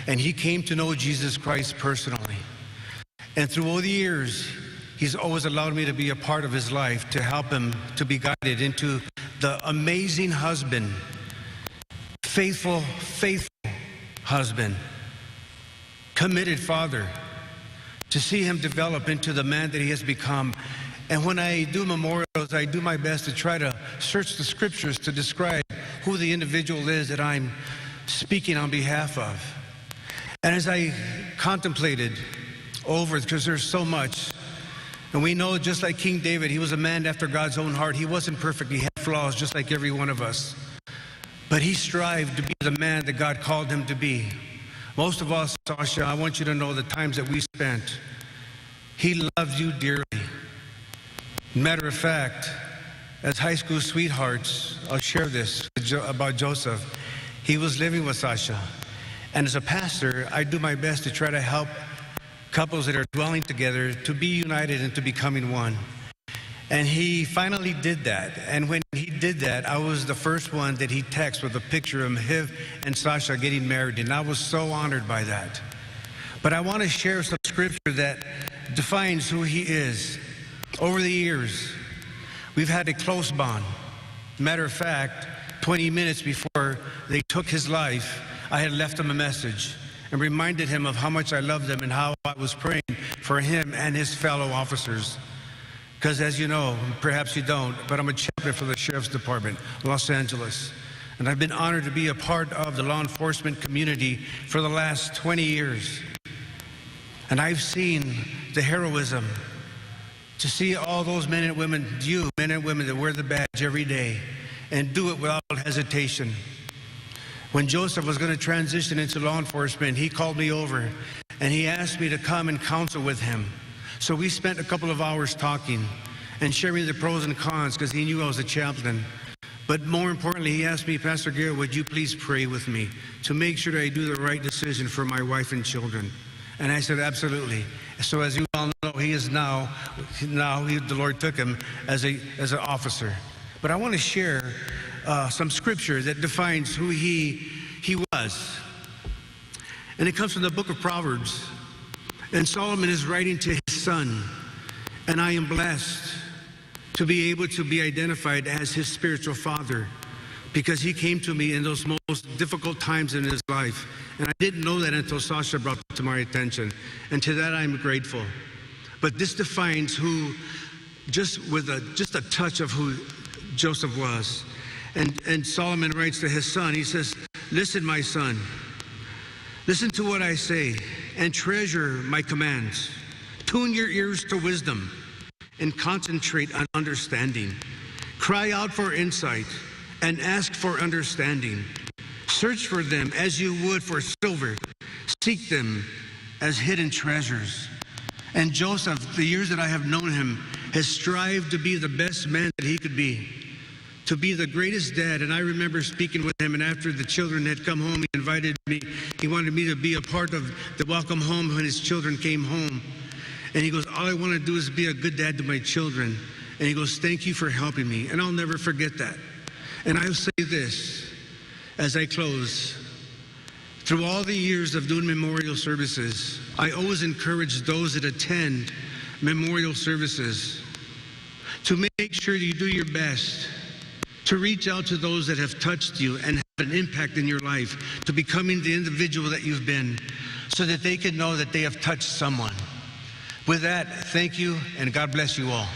L: and he came to know Jesus Christ personally. And through all the years, he's always allowed me to be a part of his life, to help him to be guided into the amazing husband, faithful husband, committed father, to see him develop into the man that he has become. And when I do memorials, I do my best to try to search the scriptures to describe who the individual is that I'm speaking on behalf of. And as I contemplated over, because there's so much, and we know just like King David, he was a man after God's own heart. He wasn't perfect, he had flaws just like every one of us. But he strived to be the man that God called him to be. Most of all, Sasha, I want you to know the times that we spent. He loved you dearly. Matter of fact, as high school sweethearts, I'll share this about Joseph. He was living with Sasha. And as a pastor, I do my best to try to help couples that are dwelling together to be united and to becoming one. And he finally did that. And when he did that, I was the first one that he texted with a picture of him and Sasha getting married. And I was so honored by that. But I want to share some scripture that defines who he is. Over the years, we've had a close bond. Matter of fact, 20 minutes before they took his life, I had left him a message and reminded him of how much I loved him and how I was praying for him and his fellow officers. Because as you know, perhaps you don't, but I'm a chaplain for the Sheriff's Department, Los Angeles. And I've been honored to be a part of the law enforcement community for the last 20 years. And I've seen the heroism, to see all those men and women, you men and women that wear the badge every day and do it without hesitation. When Joseph was going to transition into law enforcement, he called me over and he asked me to come and counsel with him. So we spent a couple of hours talking and sharing the pros and cons, because he knew I was a chaplain. But more importantly, he asked me, Pastor Garrett, would you please pray with me to make sure that I do the right decision for my wife and children? And I said, absolutely. So as you all know, he is now the Lord took him as an officer. But I want to share some scripture that defines who he was. And it comes from the book of Proverbs. And Solomon is writing to his son, and I am blessed to be able to be identified as his spiritual father, because he came to me in those most difficult times in his life. And I didn't know that until Sasha brought it to my attention. And to that I'm grateful. But this defines who, just a touch of who Joseph was. And Solomon writes to his son, he says, listen, my son, listen to what I say and treasure my commands. Tune your ears to wisdom and concentrate on understanding. Cry out for insight and ask for understanding. Search for them as you would for silver. Seek them as hidden treasures. And Joseph, the years that I have known him, has strived to be the best man that he could be, to be the greatest dad. And I remember speaking with him, and after the children had come home, he invited me. He wanted me to be a part of the welcome home when his children came home. And he goes, all I want to do is be a good dad to my children. And he goes, thank you for helping me. And I'll never forget that. And I'll say this as I close. Through all the years of doing memorial services, I always encourage those that attend memorial services to make sure you do your best to reach out to those that have touched you and have an impact in your life, to becoming the individual that you've been, so that they can know that they have touched someone. With that, thank you, and God bless you all.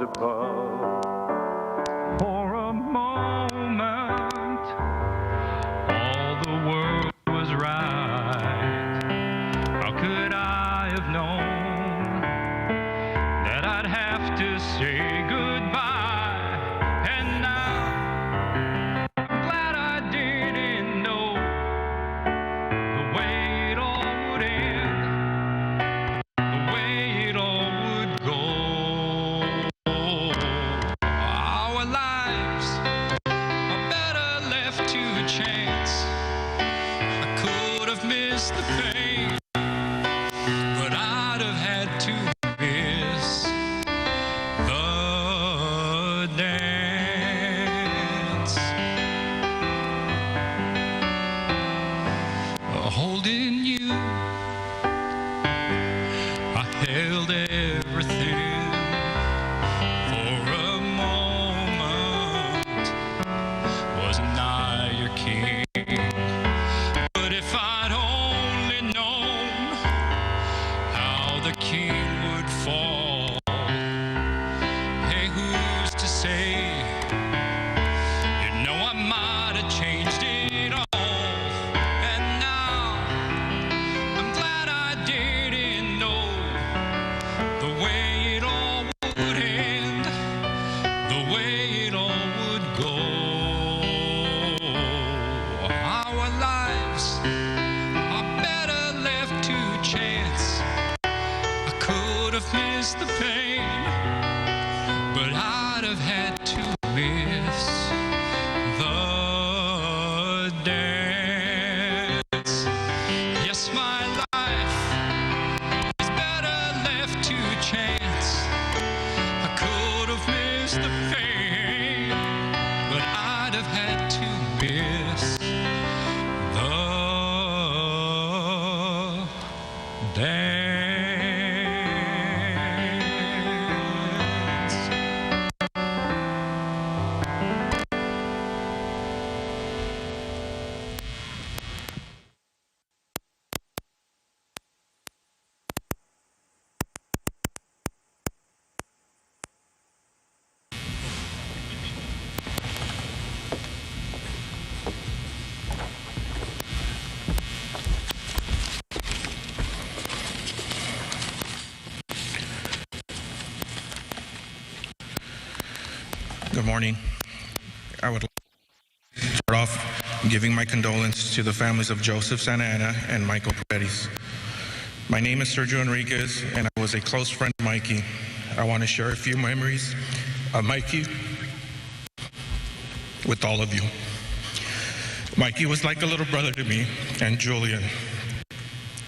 M: above. For a moment, all the world was right. How could I have known that I'd have to say goodbye? And now I'm glad I didn't know the way it all would end, the way it all would go. Our lives are better left to chance. I could have missed the pain, but I'd have had to miss the dance. Holding you, I held everything. For a moment, wasn't I your king? But if I'd only known how the king would fall, hey, who's to say? You know, I might have changed it all. And now I'm glad I didn't know the way it all would end, the way it all would go. Our lives are better left to chance. I could have missed the pain, but I'd have had to miss the dance. Yes, my life is better left to chance. I could have missed the pain, but I'd have had to miss the dance.
N: Good morning. I would like to start off giving my condolences to the families of Joseph Santa Ana and Michael Paredes. My name is Sergio Enriquez, and I was a close friend of Mikey. I want to share a few memories of Mikey with all of you. Mikey was like a little brother to me and Julian.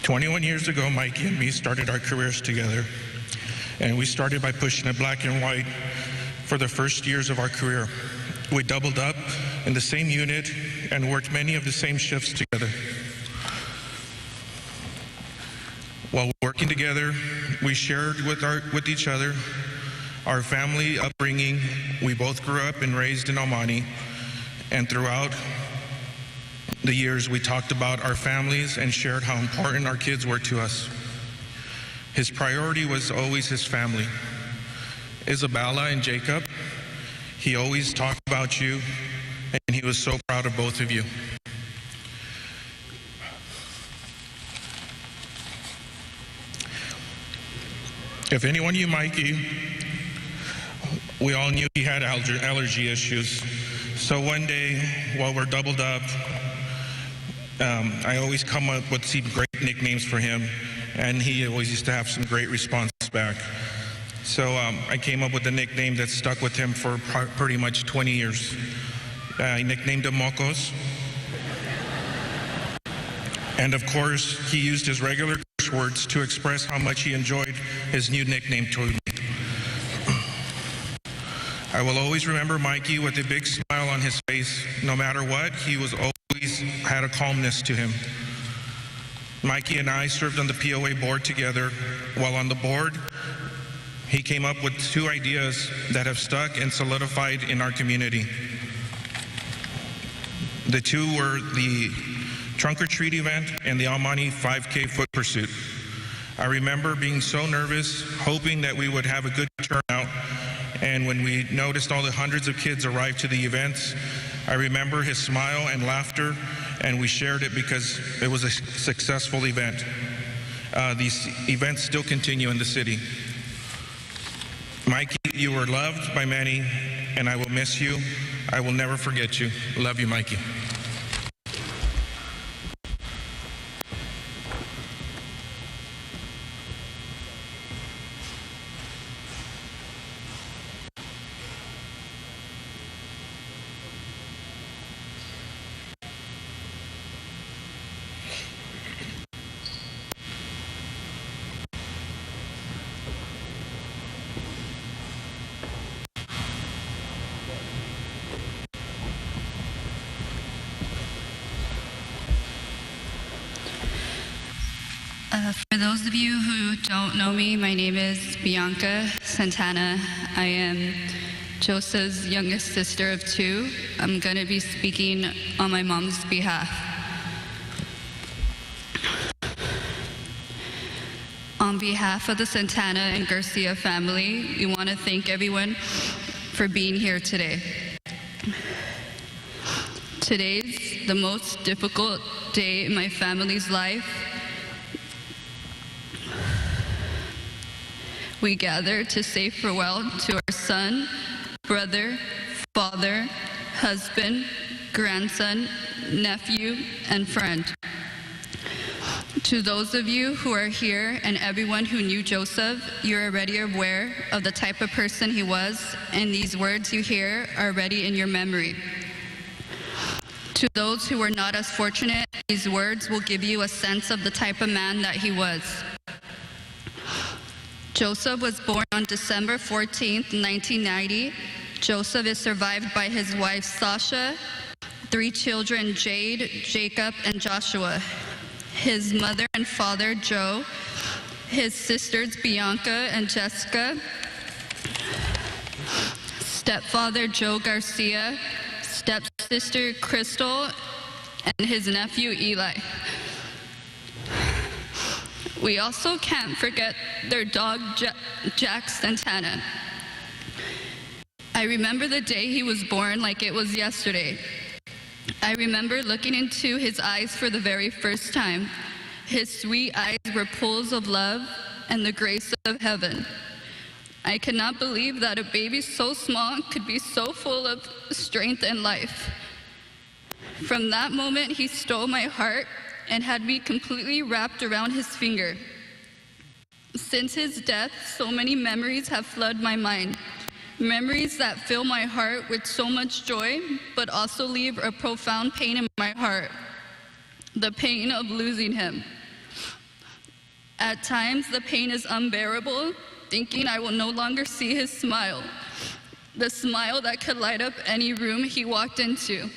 N: 21 years ago, Mikey and me started our careers together, and we started by pushing it black and white. For the first years of our career, we doubled up in the same unit and worked many of the same shifts together. While working together, we shared with each other our family upbringing. We both grew up and raised in El Monte, and throughout the years, we talked about our families and shared how important our kids were to us. His priority was always his family. Isabella and Jacob, he always talked about you, and he was so proud of both of you. If anyone knew Mikey, we all knew he had allergy issues. So one day, while we're doubled up, I always come up with some great nicknames for him, and he always used to have some great responses back. So I came up with a nickname that stuck with him for pretty much 20 years. I nicknamed him Mocos. And of course, he used his regular curse words to express how much he enjoyed his new nickname to me. I will always remember Mikey with a big smile on his face. No matter what, he was always had a calmness to him. Mikey and I served on the POA board together. While on the board, he came up with two ideas that have stuck and solidified in our community. The two were the Trunk or Treat event and the Almani 5K foot pursuit. I remember being so nervous, hoping that we would have a good turnout, and when we noticed all the hundreds of kids arrive to the events, I remember his smile and laughter, and we shared it because it was a successful event. These events still continue in the city. Mikey, you were loved by many, and I will miss you. I will never forget you. Love you, Mikey.
B: For those of you who don't know me, my name is Bianca Santana. I am Joseph's youngest sister of two. I'm going to be speaking on my mom's behalf. On behalf of the Santana and Garcia family, we want to thank everyone for being here today. Today's the most difficult day in my family's life. We gather to say farewell to our son, brother, father, husband, grandson, nephew, and friend. To those of you who are here and everyone who knew Joseph, you're already aware of the type of person he was, and these words you hear are already in your memory. To those who were not as fortunate, these words will give you a sense of the type of man that he was. Joseph was born on December 14th, 1990. Joseph is survived by his wife, Sasha, 3 children, Jade, Jacob, and Joshua, his mother and father, Joe, his sisters, Bianca and Jessica, stepfather, Joe Garcia, stepsister, Crystal, and his nephew, Eli. We also can't forget their dog, Jack Santana. I remember the day he was born like it was yesterday. I remember looking into his eyes for the very first time. His sweet eyes were pools of love and the grace of heaven. I cannot believe that a baby so small could be so full of strength and life. From that moment, he stole my heart and had me completely wrapped around his finger. Since his death, so many memories have flooded my mind. Memories that fill my heart with so much joy, but also leave a profound pain in my heart. The pain of losing him. At times, the pain is unbearable, thinking I will no longer see his smile. The smile that could light up any room he walked into.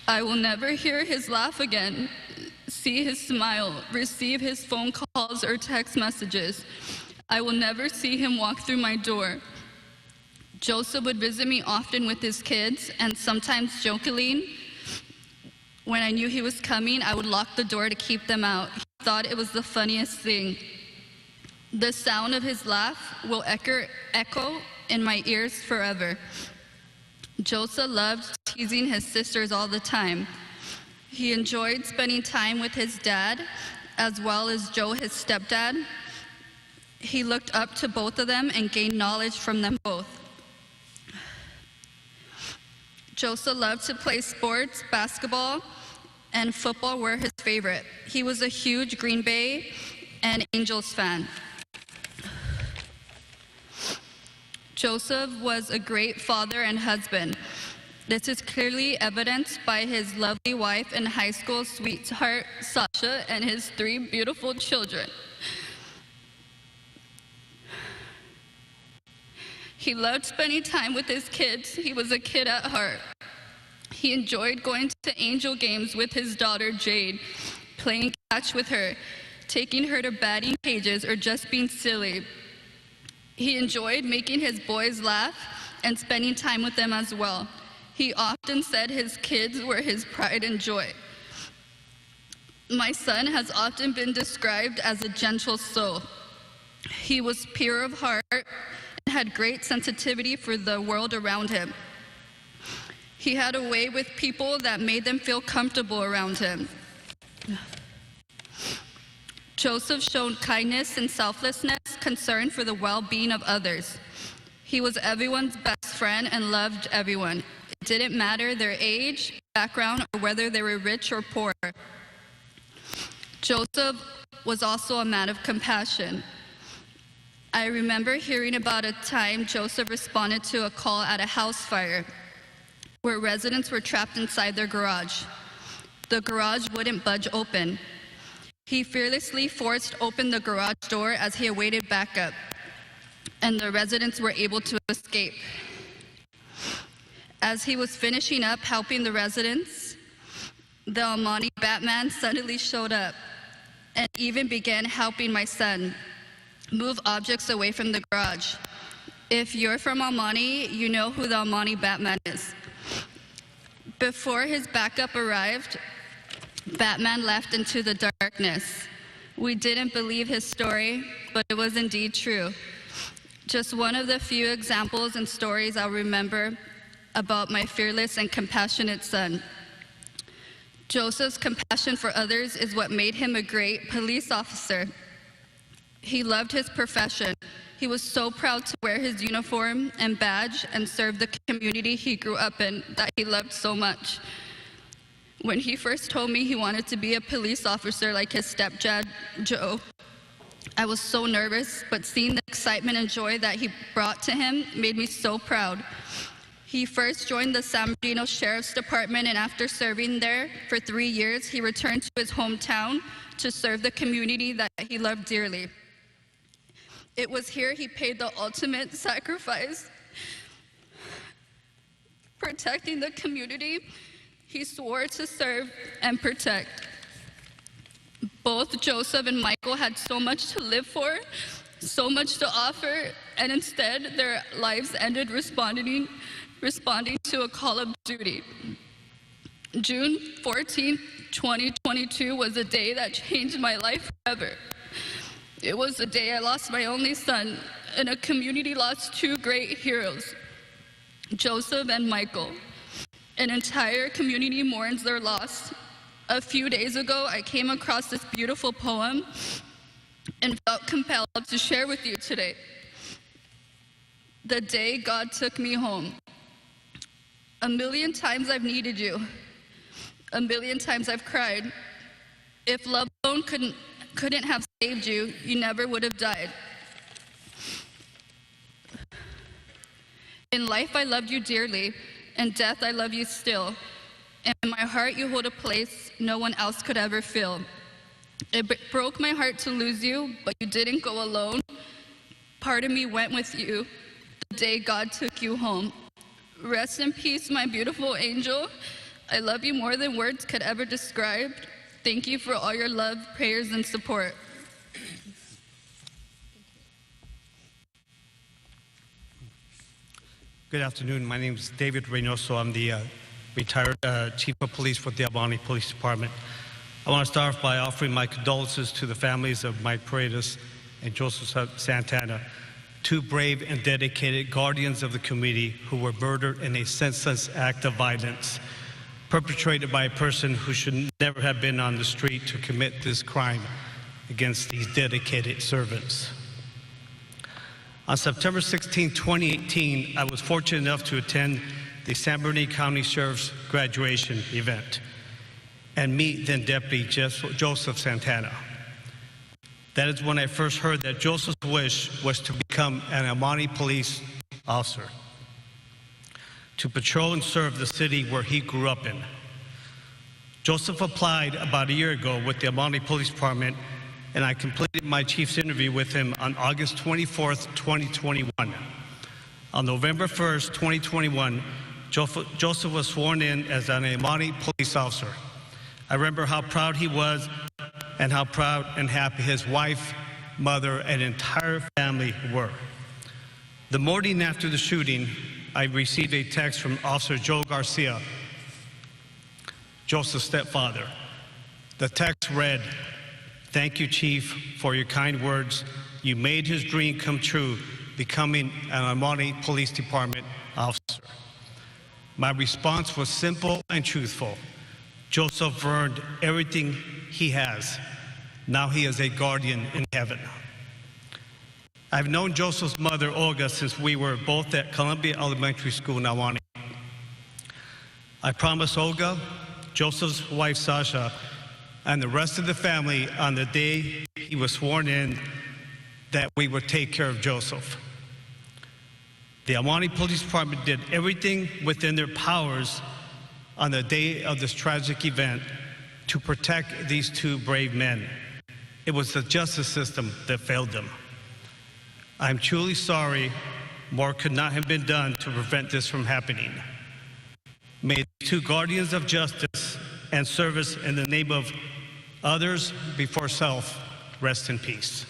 B: I will never hear his laugh again, see his smile, receive his phone calls or text messages. I will never see him walk through my door. Joseph would visit me often with his kids, and sometimes jokingly, When I knew he was coming, I would lock the door to keep them out. He thought it was the funniest thing. The sound of his laugh will echo in my ears forever. Joseph loved teasing his sisters all the time. He enjoyed spending time with his dad, as well as Joe, his stepdad. He looked up to both of them and gained knowledge from them both. Joseph loved to play sports, basketball, and football were his favorite. He was a huge Green Bay and Angels fan. Joseph was a great father and husband. This is clearly evidenced by his lovely wife and high school sweetheart, Sasha, and his 3 beautiful children. He loved spending time with his kids. He was a kid at heart. He enjoyed going to Angel games with his daughter, Jade, playing catch with her, taking her to batting cages, or just being silly. He enjoyed making his boys laugh and spending time with them as well. He often said his kids were his pride and joy. My son has often been described as a gentle soul. He was pure of heart and had great sensitivity for the world around him. He had a way with people that made them feel comfortable around him. Joseph showed kindness and selflessness, concern for the well-being of others. He was everyone's best friend and loved everyone. It didn't matter their age, background, or whether they were rich or poor. Joseph was also a man of compassion. I remember hearing about a time Joseph responded to a call at a house fire where residents were trapped inside their garage. The garage wouldn't budge open. He fearlessly forced open the garage door as he awaited backup, and the residents were able to escape. As he was finishing up helping the residents, the Almani Batman suddenly showed up and even began helping my son move objects away from the garage. If you're from Almani, you know who the Almani Batman is. Before his backup arrived, Batman left into the darkness. We didn't believe his story, but it was indeed true. Just one of the few examples and stories I'll remember about my fearless and compassionate son. Joseph's compassion for others is what made him a great police officer. He loved his profession. He was so proud to wear his uniform and badge and serve the community he grew up in that he loved so much. When he first told me he wanted to be a police officer like his stepdad, Joe, I was so nervous, but seeing the excitement and joy that he brought to him made me so proud. He first joined the San Bernardino Sheriff's Department, and after serving there for 3 years, he returned to his hometown to serve the community that he loved dearly. It was here he paid the ultimate sacrifice, protecting the community he swore to serve and protect. Both Joseph and Michael had so much to live for, so much to offer, and instead their lives ended responding to a call of duty. June 14, 2022 was a day that changed my life forever. It was the day I lost my only son, and a community lost 2 great heroes, Joseph and Michael. An entire community mourns their loss. A few days ago, I came across this beautiful poem and felt compelled to share with you today. The day God took me home. A million times I've needed you. A million times I've cried. If love alone couldn't have saved you, you never would have died. In life, I loved you dearly. In death, I love you still. And in my heart, you hold a place no one else could ever fill. It broke my heart to lose you, but you didn't go alone. Part of me went with you the day God took you home. Rest in peace, my beautiful angel. I love you more than words could ever describe. Thank you for all your love, prayers, and support.
L: Good afternoon. My name is David Reynoso. I'm the retired Chief of Police for the El Monte Police Department. I want to start off by offering my condolences to the families of Mike Paredes and Joseph Santana, two brave and dedicated guardians of the community who were murdered in a senseless act of violence perpetrated by a person who should never have been on the street to commit this crime against these dedicated servants. On September 16, 2018, I was fortunate enough to attend the San Bernardino County Sheriff's graduation event and meet then Deputy Joseph Santana. That is when I first heard that Joseph's wish was to become an El Monte police officer, to patrol and serve the city where he grew up in. Joseph applied about a year ago with the El Monte Police Department, and I completed my chief's interview with him on August 24th, 2021. On November 1st, 2021, Joseph was sworn in as an El Monte police officer. I remember how proud he was and how proud and happy his wife, mother, and entire family were. The morning after the shooting, I received a text from Officer Joe Garcia, Joseph's stepfather. The text read, "Thank you, Chief, for your kind words. You made his dream come true, becoming an El Monte Police Department officer." My response was simple and truthful. Joseph earned everything he has. Now he is a guardian in heaven. I've known Joseph's mother, Olga, since we were both at Columbia Elementary School in El Monte. I promised Olga, Joseph's wife, Sasha, and the rest of the family on the day he was sworn in that we would take care of Joseph. The El Monte Police Department did everything within their powers on the day of this tragic event to protect these two brave men. It was the justice system that failed them. I'm truly sorry. More could not have been done to prevent this from happening. May the two guardians of justice and service in the name of others before self rest in peace.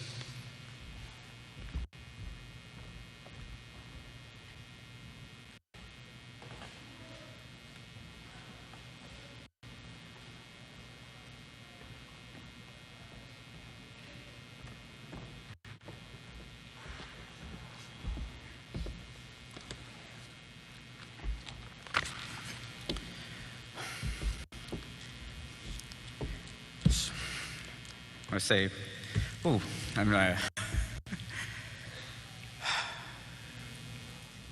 H: I say,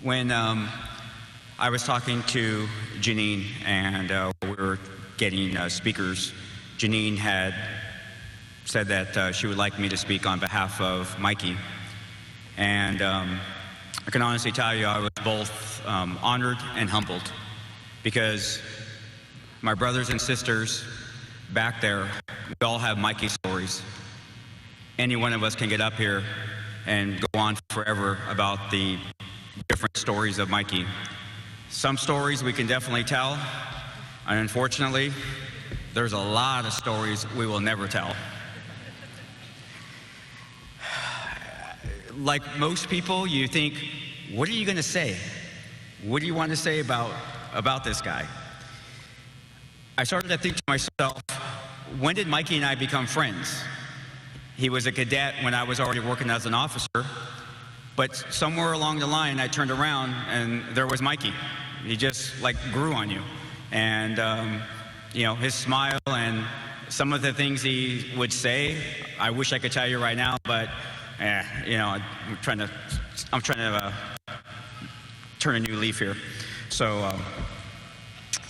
H: when I was talking to Janine and we were getting speakers, Janine had said that she would like me to speak on behalf of Mikey. And I can honestly tell you I was both honored and humbled, because my brothers and sisters back there, we all have Mikey stories. Any one of us can get up here and go on forever about the different stories of Mikey. Some stories we can definitely tell, and unfortunately, there's a lot of stories we will never tell. Like most people, you think, what are you going to say? What do you want to say about this guy? I started to think to myself, when did Mikey and I become friends? He was a cadet when I was already working as an officer, but somewhere along the line I turned around and there was Mikey. He just like grew on you. And you know, his smile and some of the things he would say, I wish I could tell you right now, but you know, I'm trying to turn a new leaf here. So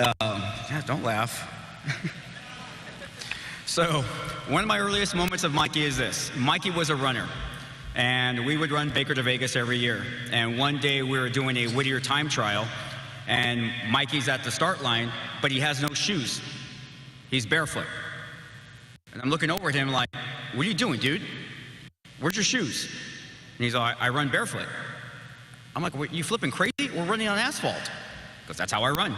H: yeah, don't laugh. So one of my earliest moments of Mikey is this. Mikey was a runner, and we would run Baker to Vegas every year. And one day we were doing a Whittier time trial, and Mikey's at the start line, but he has no shoes. He's barefoot. And I'm looking over at him like, what are you doing, dude? Where's your shoes? And he's like, I run barefoot. I'm like, what, you flipping crazy? We're running on asphalt. Because that's how I run.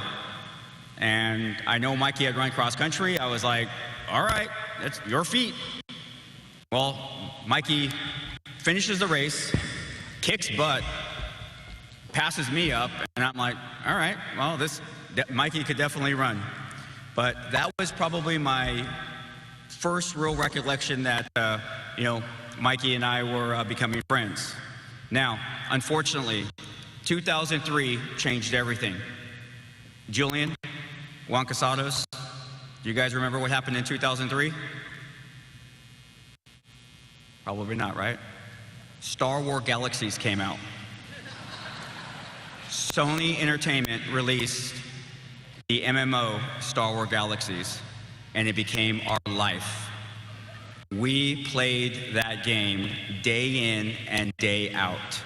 H: And I know Mikey had run cross country. I was like, all right, that's your feet. Well, Mikey finishes the race, kicks butt, passes me up, and I'm like, all right, well, this Mikey could definitely run. But that was probably my first real recollection that, Mikey and I were becoming friends. Now, unfortunately, 2003 changed everything. Julian, Juan Casados, do you guys remember what happened in 2003? Probably not, right? Star Wars Galaxies came out. Sony Entertainment released the MMO Star Wars Galaxies, and it became our life. We played that game day in and day out.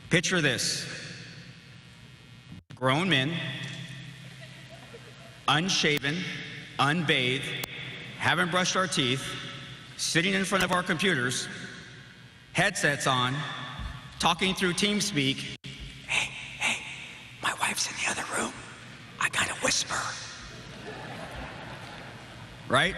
H: Picture this: grown men, unshaven, unbathed, haven't brushed our teeth, sitting in front of our computers, headsets on, talking through TeamSpeak. Hey, my wife's in the other room. I gotta whisper. Right?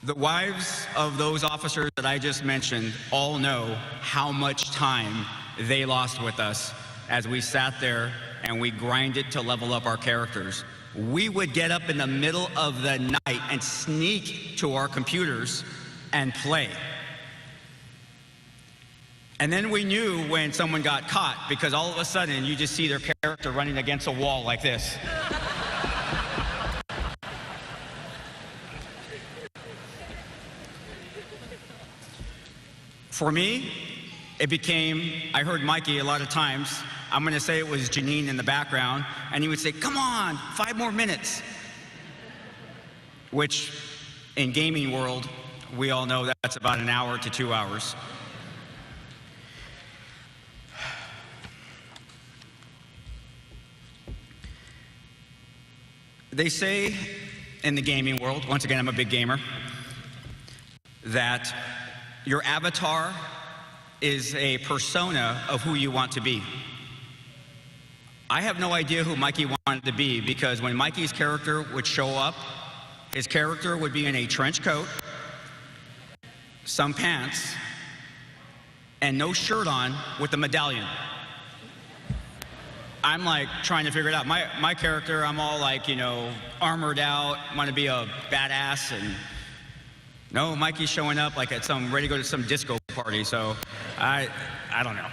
H: The wives of those officers that I just mentioned all know how much time they lost with us as we sat there and we grinded to level up our characters. We would get up in the middle of the night and sneak to our computers and play. And then we knew when someone got caught, because all of a sudden you just see their character running against a wall like this. For me, it became, I heard Mikey a lot of times, I'm going to say it was Janine in the background, and he would say, come on, 5 more minutes. Which, in gaming world, we all know that's about an hour to 2 hours. They say in the gaming world, once again, I'm a big gamer, that your avatar is a persona of who you want to be. I have no idea who Mikey wanted to be, because when Mikey's character would show up, his character would be in a trench coat, some pants, and no shirt on with a medallion. I'm like trying to figure it out. My character, I'm all like, armored out, want to be a badass, and no, Mikey's showing up like at ready to go to some disco party, so I don't know.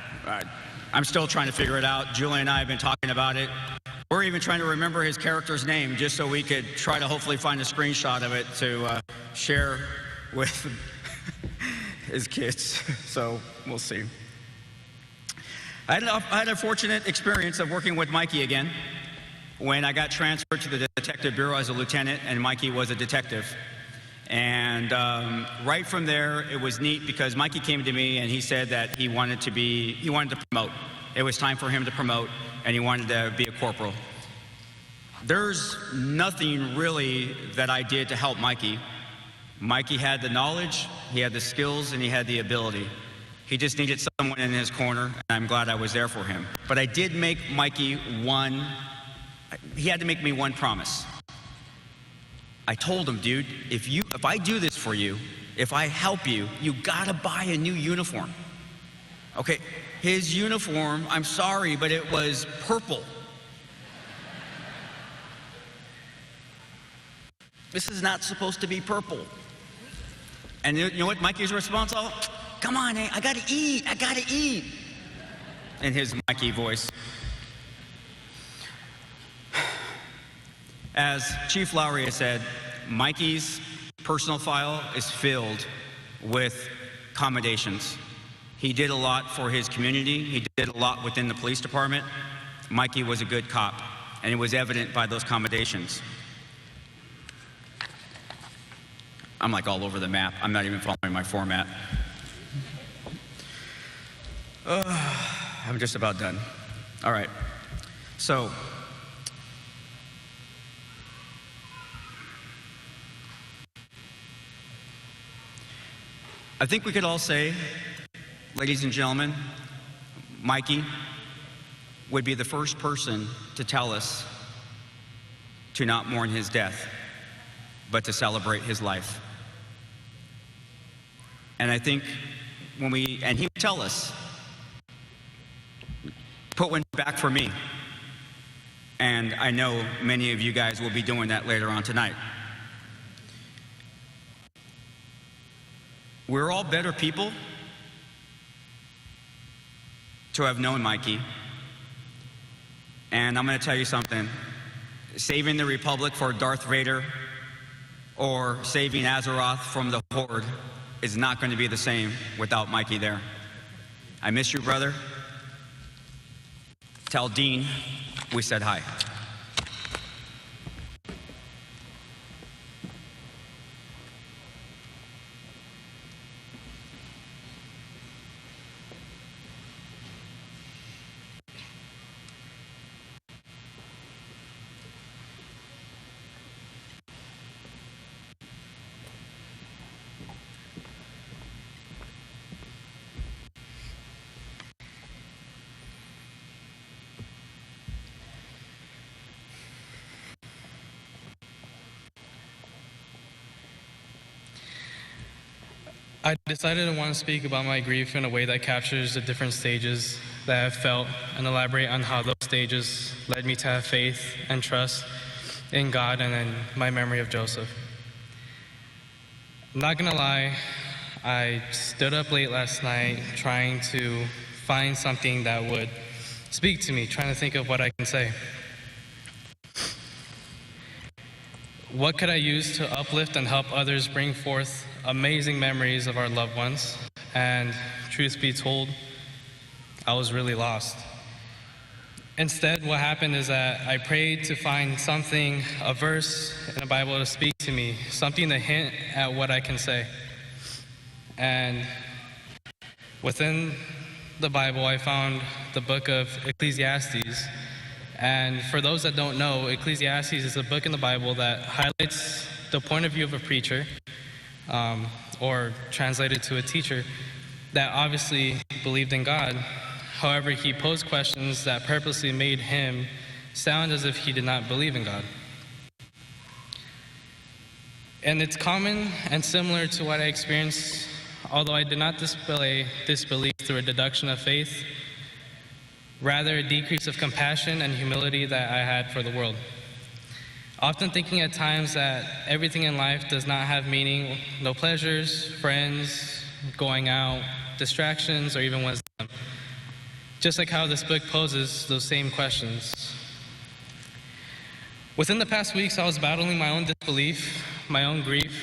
H: I'm still trying to figure it out. Julie and I have been talking about it. We're even trying to remember his character's name just so we could try to hopefully find a screenshot of it to share with his kids. So we'll see. I had a fortunate experience of working with Mikey again when I got transferred to the Detective Bureau as a lieutenant and Mikey was a detective. And right from there, it was neat because Mikey came to me and he said that he wanted to promote. It was time for him to promote, and he wanted to be a corporal. There's nothing really that I did to help Mikey. Mikey had the knowledge, he had the skills, and he had the ability. He just needed someone in his corner, and I'm glad I was there for him. But I did make Mikey he had to make me one promise. I told him, dude, if I do this for you, if I help you, you gotta buy a new uniform. Okay, his uniform, I'm sorry, but it was purple. This is not supposed to be purple. And you know what Mikey's response was? Come on, I gotta eat. In his Mikey voice. As Chief Lowry has said, Mikey's personal file is filled with commendations. He did a lot for his community. He did a lot within the police department. Mikey was a good cop, and it was evident by those commendations. I'm like all over the map. I'm not even following my format. I'm just about done. All right. So, I think we could all say, ladies and gentlemen, Mikey would be the first person to tell us to not mourn his death, but to celebrate his life. And I think and he would tell us, put one back for me. And I know many of you guys will be doing that later on tonight. We're all better people to have known Mikey. And I'm going to tell you something. Saving the Republic for Darth Vader or saving Azeroth from the Horde is not going to be the same without Mikey there. I miss you, brother. Tell Dean we said hi.
O: I decided to want to speak about my grief in a way that captures the different stages that I've felt and elaborate on how those stages led me to have faith and trust in God and in my memory of Joseph. I'm not gonna lie, I stood up late last night trying to find something that would speak to me, trying to think of what I can say. What could I use to uplift and help others bring forth amazing memories of our loved ones? And truth be told, I was really lost. Instead, what happened is that I prayed to find something, a verse in the Bible to speak to me, something to hint at what I can say. And within the Bible, I found the book of Ecclesiastes. And for those that don't know, Ecclesiastes is a book in the Bible that highlights the point of view of a preacher, or translated to a teacher, that obviously believed in God. However, he posed questions that purposely made him sound as if he did not believe in God. And it's common and similar to what I experienced, although I did not display disbelief through a deduction of faith, rather a decrease of compassion and humility that I had for the world. Often thinking at times that everything in life does not have meaning, no pleasures, friends, going out, distractions, or even wisdom. Just like how this book poses those same questions. Within the past weeks, I was battling my own disbelief, my own grief.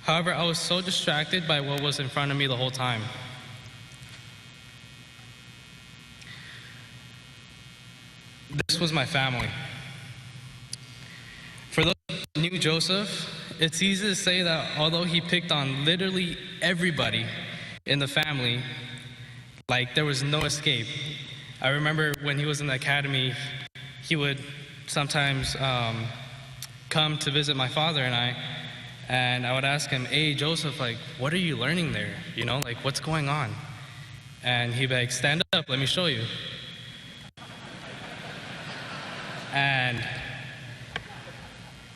O: However, I was so distracted by what was in front of me the whole time. This was my family. For those who knew Joseph, it's easy to say that although he picked on literally everybody in the family, like there was no escape. I remember when he was in the academy, he would sometimes come to visit my father and I would ask him, "Hey, Joseph, like, what are you learning there? You know, like, what's going on?" And he'd be like, "Stand up, let me show you." And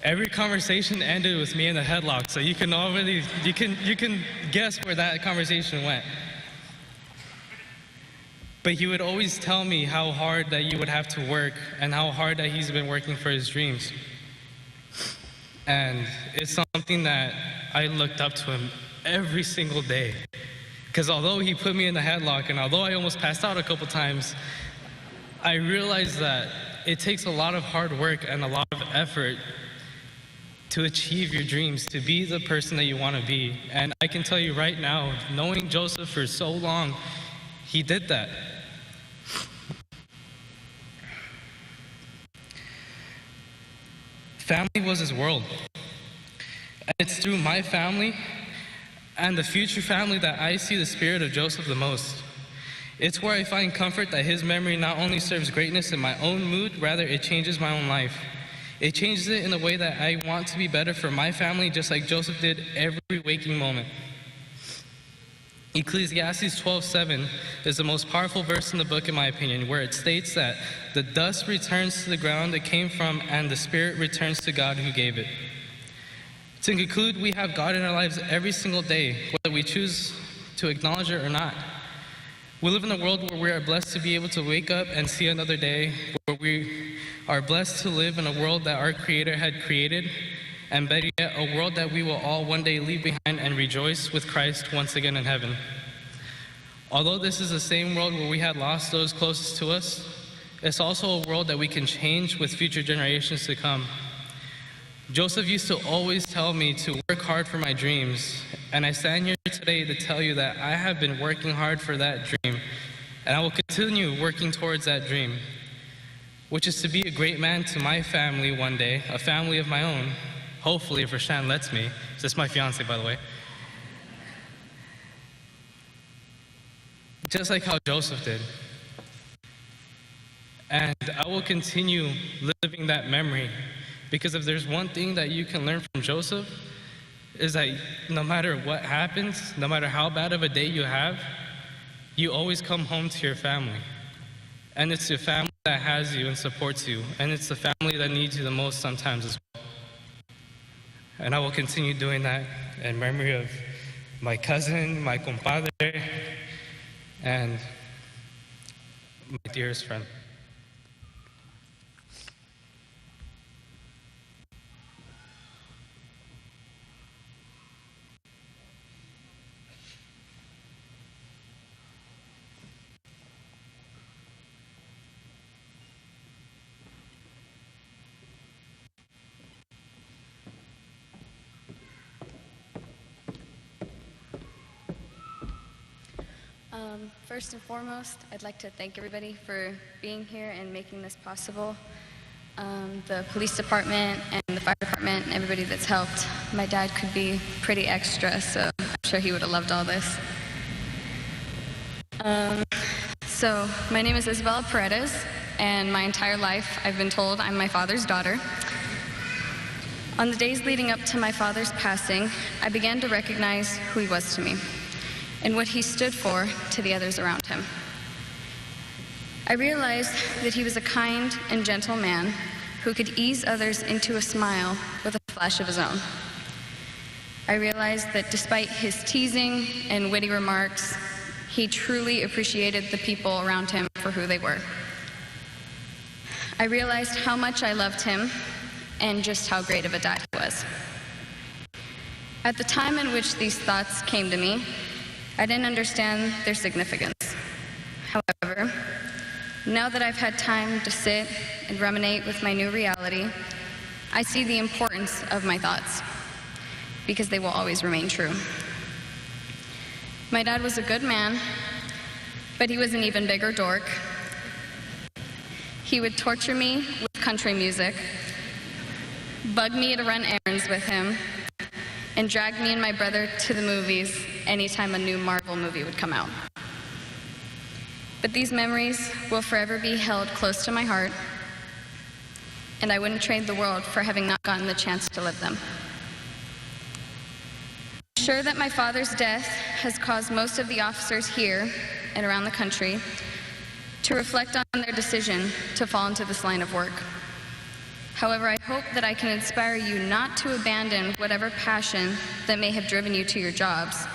O: every conversation ended with me in a headlock, so you can guess where that conversation went. But he would always tell me how hard that you would have to work and how hard that he's been working for his dreams. And it's something that I looked up to him every single day. Because although he put me in the headlock and although I almost passed out a couple times, I realized that it takes a lot of hard work and a lot of effort to achieve your dreams, to be the person that you want to be. And I can tell you right now, knowing Joseph for so long, he did that. Family was his world. And it's through my family and the future family that I see the spirit of Joseph the most. It's where I find comfort that his memory not only serves greatness in my own mood, rather it changes my own life. It changes it in the way that I want to be better for my family, just like Joseph did every waking moment. Ecclesiastes 12:7 is the most powerful verse in the book, in my opinion, where it states that the dust returns to the ground it came from, and the spirit returns to God who gave it. To conclude, we have God in our lives every single day, whether we choose to acknowledge it or not. We live in a world where we are blessed to be able to wake up and see another day, where we are blessed to live in a world that our Creator had created, and better yet, a world that we will all one day leave behind and rejoice with Christ once again in heaven. Although this is the same world where we had lost those closest to us, it's also a world that we can change with future generations to come. Joseph used to always tell me to work hard for my dreams, and I stand here today to tell you that I have been working hard for that dream, and I will continue working towards that dream, which is to be a great man to my family one day, a family of my own, hopefully if Rashan lets me. This is my fiance, by the way. Just like how Joseph did. And I will continue living that memory, because if there's one thing that you can learn from Joseph, is that no matter what happens, no matter how bad of a day you have, you always come home to your family. And it's your family that has you and supports you, and it's the family that needs you the most sometimes as well. And I will continue doing that in memory of my cousin, my compadre, and my dearest friend.
P: First and foremost, I'd like to thank everybody for being here and making this possible. The police department and the fire department and everybody that's helped. My dad could be pretty extra, so I'm sure he would have loved all this. So my name is Isabella Paredes, and my entire life I've been told I'm my father's daughter. On the days leading up to my father's passing, I began to recognize who he was to me and what he stood for to the others around him. I realized that he was a kind and gentle man who could ease others into a smile with a flash of his own. I realized that despite his teasing and witty remarks, he truly appreciated the people around him for who they were. I realized how much I loved him and just how great of a dad he was. At the time in which these thoughts came to me, I didn't understand their significance. However, now that I've had time to sit and ruminate with my new reality, I see the importance of my thoughts, because they will always remain true. My dad was a good man, but he was an even bigger dork. He would torture me with country music, bug me to run errands with him, and drag me and my brother to the movies anytime a new Marvel movie would come out. But these memories will forever be held close to my heart, and I wouldn't trade the world for having not gotten the chance to live them. I'm sure that my father's death has caused most of the officers here and around the country to reflect on their decision to fall into this line of work. However, I hope that I can inspire you not to abandon whatever passion that may have driven you to your jobs,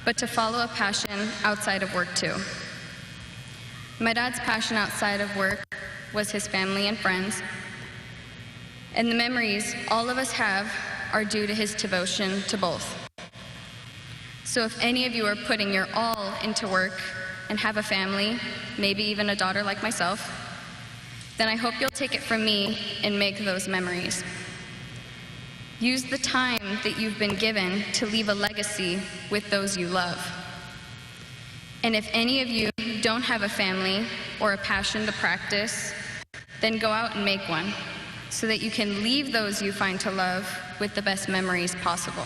P: but to follow a passion outside of work too. My dad's passion outside of work was his family and friends, and the memories all of us have are due to his devotion to both. So if any of you are putting your all into work and have a family, maybe even a daughter like myself, then I hope you'll take it from me and make those memories. Use the time that you've been given to leave a legacy with those you love. And if any of you don't have a family or a passion to practice, then go out and make one so that you can leave those you find to love with the best memories possible.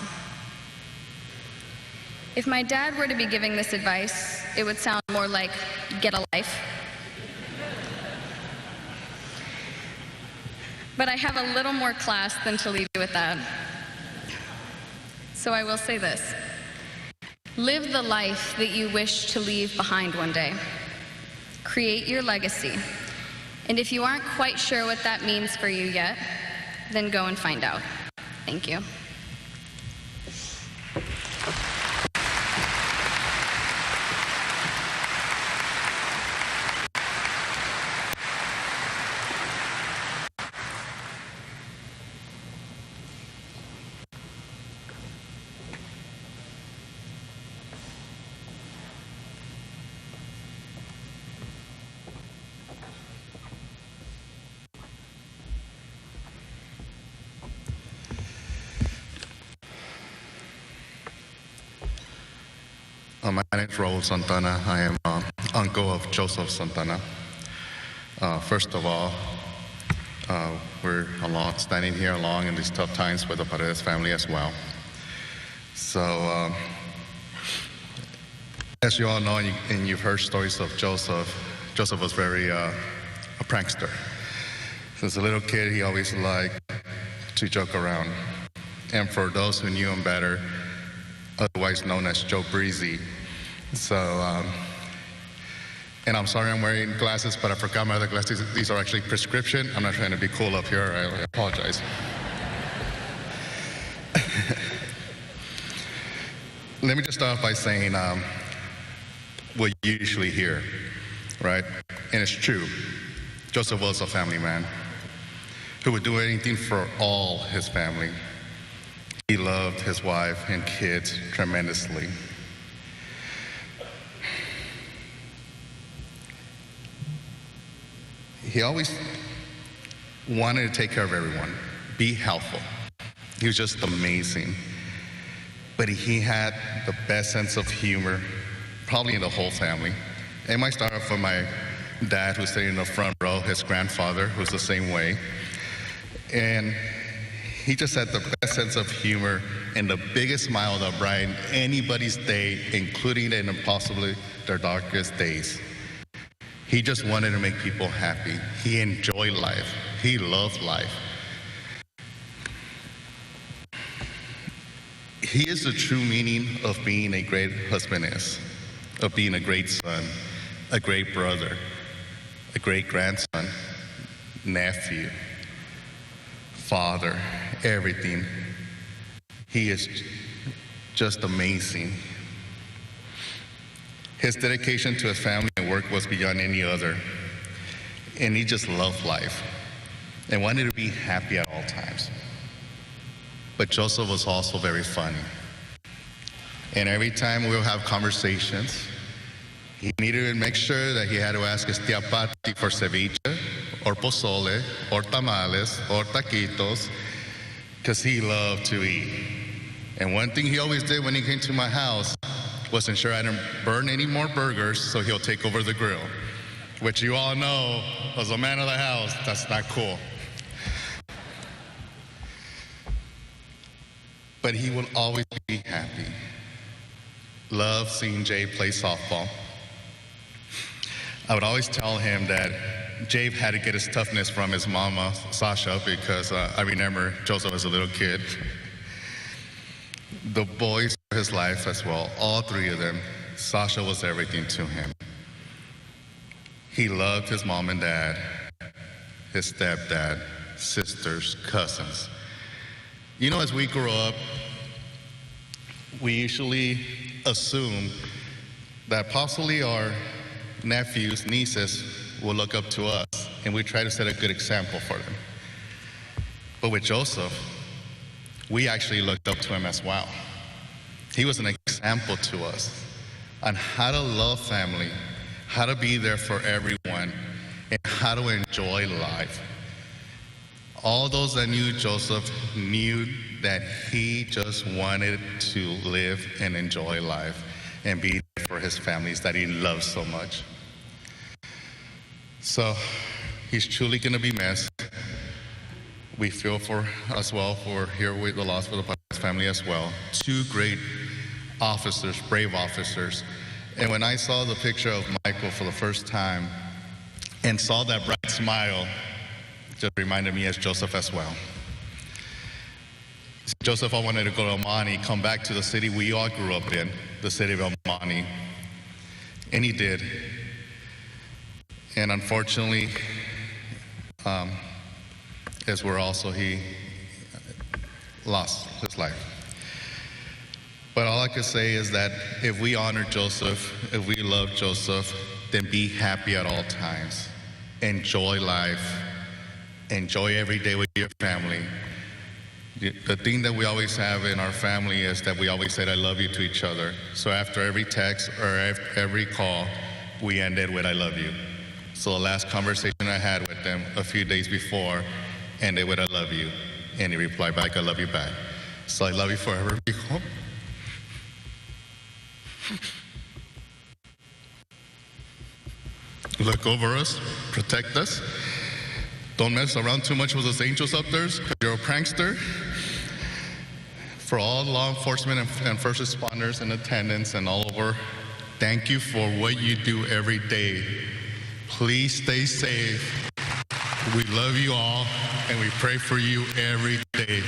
P: If my dad were to be giving this advice, it would sound more like, get a life. But I have a little more class than to leave you with that. So I will say this. Live the life that you wish to leave behind one day. Create your legacy. And if you aren't quite sure what that means for you yet, then go and find out. Thank you.
Q: My name is Raul Santana. I am uncle of Joseph Santana. First of all, we're standing here along in these tough times with the Paredes family as well. So, as you all know, and you've heard stories of Joseph, Joseph was very a prankster. As a little kid, he always liked to joke around. And for those who knew him better, otherwise known as Joe Breezy. So, and I'm sorry I'm wearing glasses, but I forgot my other glasses. These are actually prescription. I'm not trying to be cool up here. I apologize. Let me just start off by saying what you usually hear, right? And it's true. Joseph was a family man who would do anything for all his family. He loved his wife and kids tremendously. He always wanted to take care of everyone, be helpful. He was just amazing. But he had the best sense of humor, probably in the whole family. It might start off with my dad, who's sitting in the front row, his grandfather, who's the same way. And he just had the best sense of humor and the biggest smile that brightened anybody's day, including and possibly their darkest days. He just wanted to make people happy. He enjoyed life. He loved life. He is the true meaning of being a great husband is, of being a great son, a great brother, a great grandson, nephew, father, everything. He is just amazing. His dedication to his family and work was beyond any other. And he just loved life and wanted to be happy at all times. But Joseph was also very funny. And every time we'll have conversations, he needed to make sure that he had to ask his tia Pati for ceviche, or pozole, or tamales, or taquitos, because he loved to eat. And one thing he always did when he came to my house was ensure I didn't burn any more burgers, so he'll take over the grill, which you all know, as a man of the house, that's not cool. But he will always be happy. Love seeing Jay play softball. I would always tell him that Jay had to get his toughness from his mama, Sasha, because I remember Joseph as a little kid. The boys were his life as well, all three of them. Sasha was everything to him. He loved his mom and dad, his stepdad, sisters, cousins. You know, as we grow up, we usually assume that possibly our nephews, nieces will look up to us, and we try to set a good example for them. But with Joseph, we actually looked up to him as well. He was an example to us on how to love family, how to be there for everyone, and how to enjoy life. All those that knew Joseph knew that he just wanted to live and enjoy life and be there for his families that he loved so much. So he's truly going to be missed. We feel for as well for here with the loss for the Paredes family as well. Two great officers, brave officers. And when I saw the picture of Michael for the first time and saw that bright smile, just reminded me as Joseph as well. Joseph, I wanted to go to El Monte, come back to the city we all grew up in, the city of El Monte. And he did. And unfortunately, as we're also, he lost his life. But all I can say is that if we honor Joseph, if we love Joseph, then be happy at all times. Enjoy life. Enjoy every day with your family. The thing that we always have in our family is that we always say I love you to each other. So after every text or every call, we end it with I love you. So the last conversation I had with them a few days before ended with I love you. And he replied back, I love you back. So I love you forever. look over us, protect us. Don't mess around too much with those angels up there because you're a prankster. For all law enforcement and first responders in attendance and all over, thank you for what you do every day. Please stay safe. We love you all, and we pray for you every day.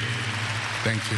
Q: Thank you.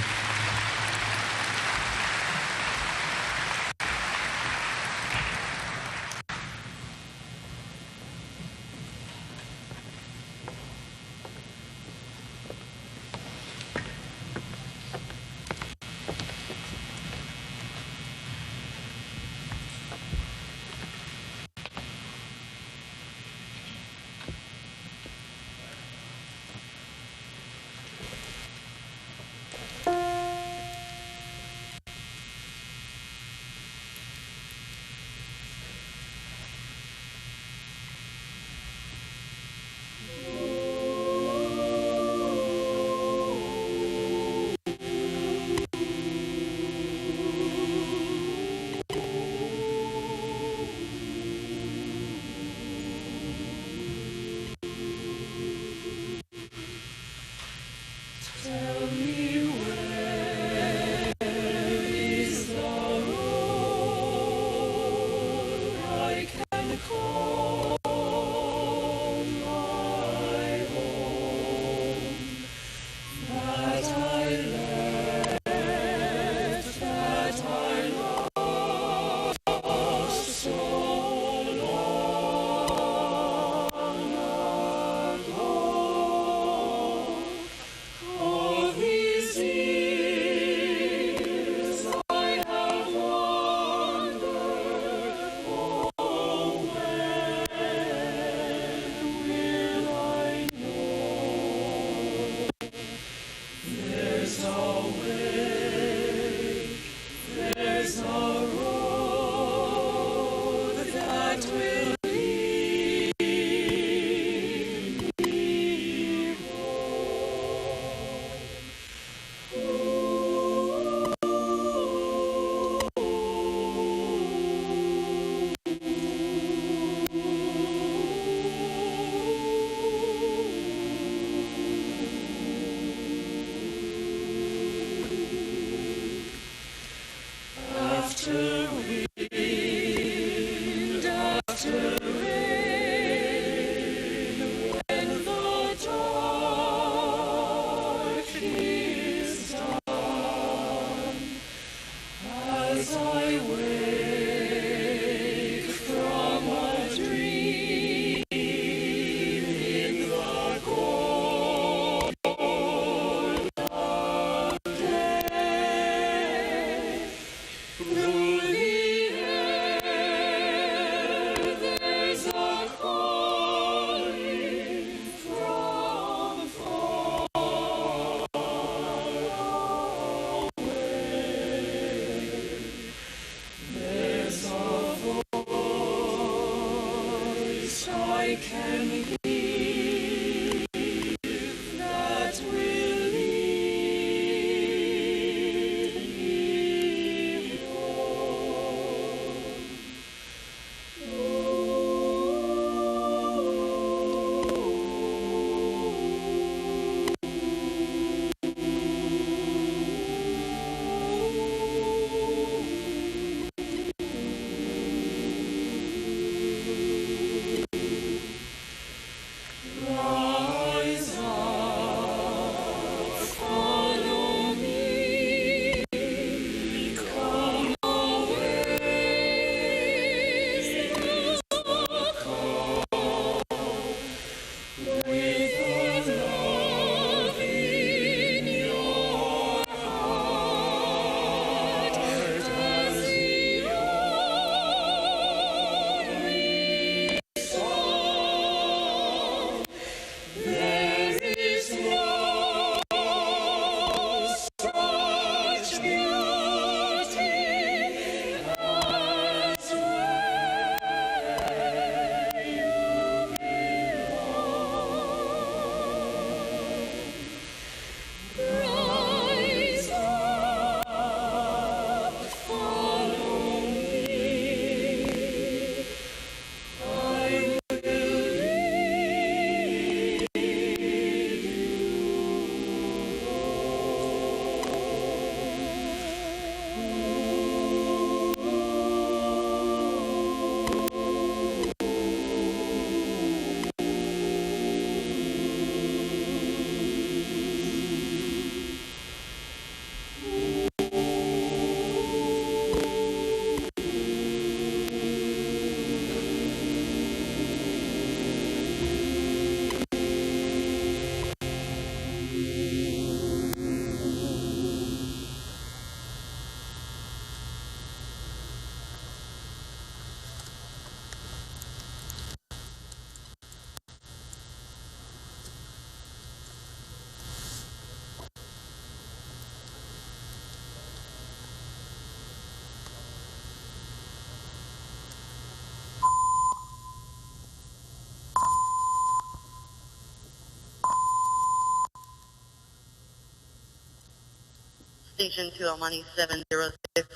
R: Station 2 El Monte 706.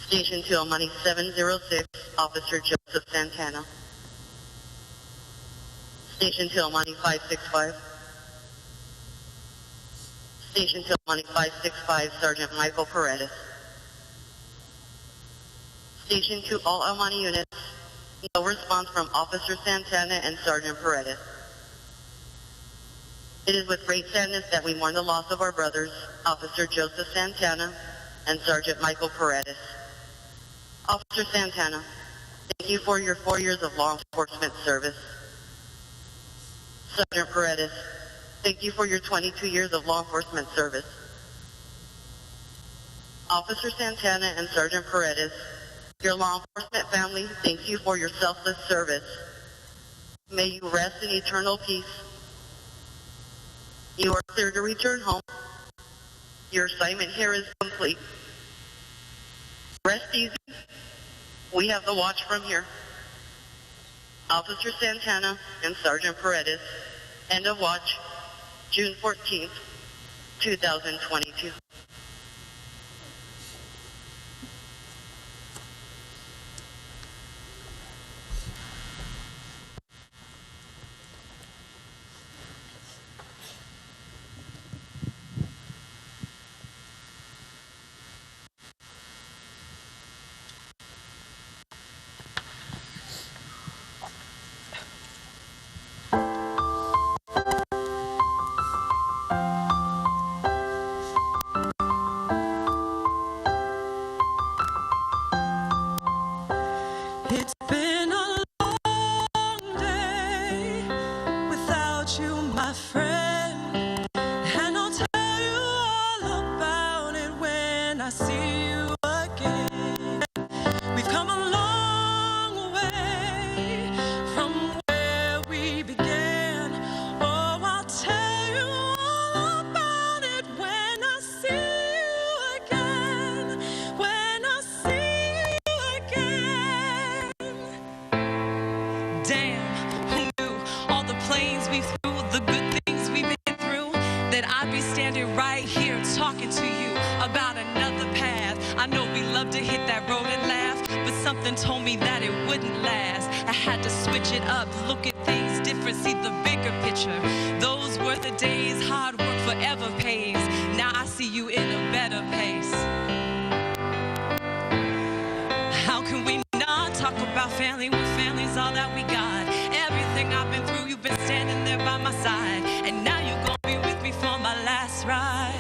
R: Station 2 El Monte 706, Officer Joseph Santana. Station 2 El Monte 565. Station 2 El Monte 565, Sergeant Michael Paredes. Station 2 all El Monte units, no response from Officer Santana and Sergeant Paredes. It is with great sadness that we mourn the loss of our brothers, Officer Joseph Santana and Sergeant Michael Paredes. Officer Santana, thank you for your 4 years of law enforcement service. Sergeant Paredes, thank you for your 22 years of law enforcement service. Officer Santana and Sergeant Paredes, your law enforcement family, thank you for your selfless service. May you rest in eternal peace. You are clear to return home. Your assignment here is complete. Rest easy. We have the watch from here. Officer Santana and Sergeant Paredes, end of watch, June 14th, 2022.
S: It's been a long day without you, my friend, and I'll tell you all about it when I see you again. We've come a long way from where we began. Oh, I'll tell you all about it when I see you again. When I see you again. Damn, who knew all the planes we flew, the good things we've been through, that I'd be standing right here talking to you about another path. I know we love to hit that road and laugh, but something told me that it wouldn't last. I had to switch it up, look at things different, see the bigger picture. Those were the days, hard work forever pays. Now I see you in a better pace. How can we not talk about family when family's all that we got? Everything I've been through, you've been standing there by my side, and now you're gonna be with me for my last ride.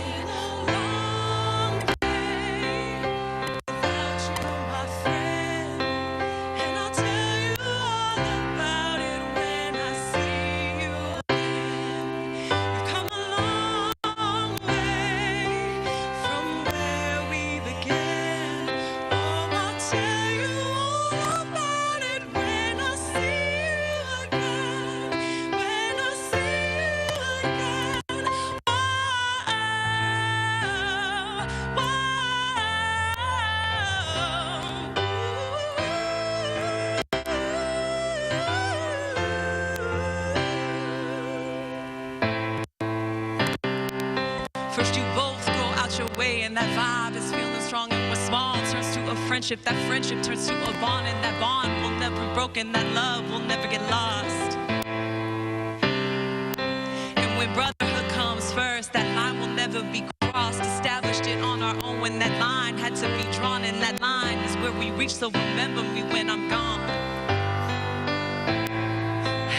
S: First you both go out your way, and that vibe is feeling strong, and what's small turns to a friendship. That friendship turns to a bond, and that bond will never be broken. That love will never get lost. And when brotherhood comes first, that line will never be crossed. Established it on our own when that line had to be drawn, and that line is where we reach. So remember me when I'm gone.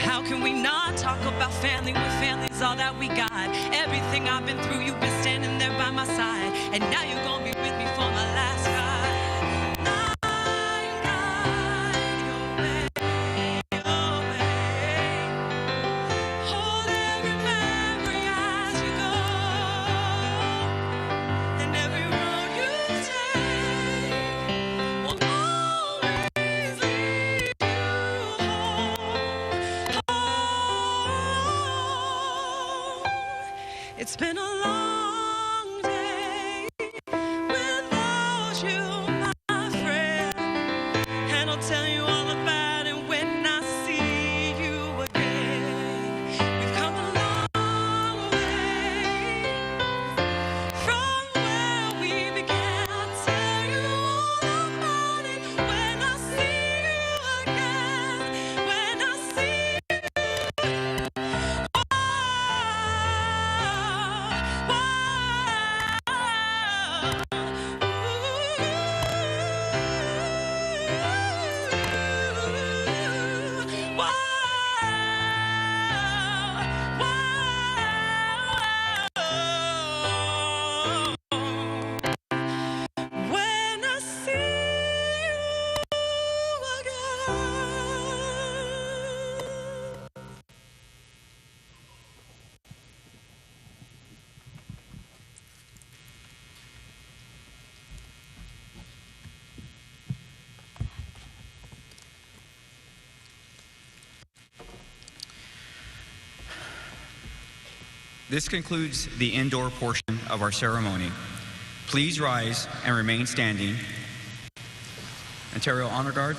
S: How can we not talk about family when family's all that we got? Everything I've been through, you've been standing there by my side, and now you're gonna be with me for my last ride. Hold every memory as you go, and every road you take will always lead you home. It's been a long day without you, my friend, and I'll tell you all about it when I see you again. We've come a long way
H: This concludes the indoor portion of our ceremony. Please rise and remain standing. Ontario Honor Guard.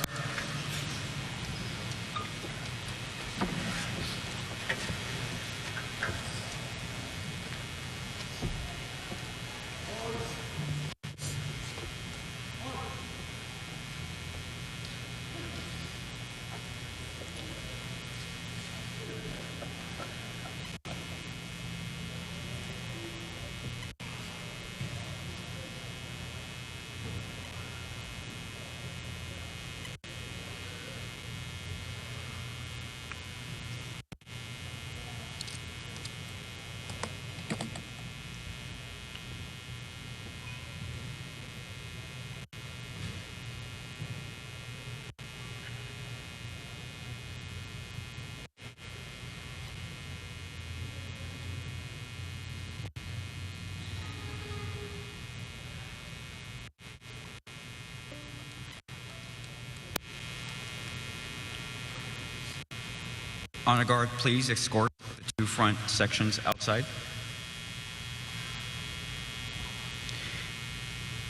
H: Honor Guard, please escort the two front sections outside.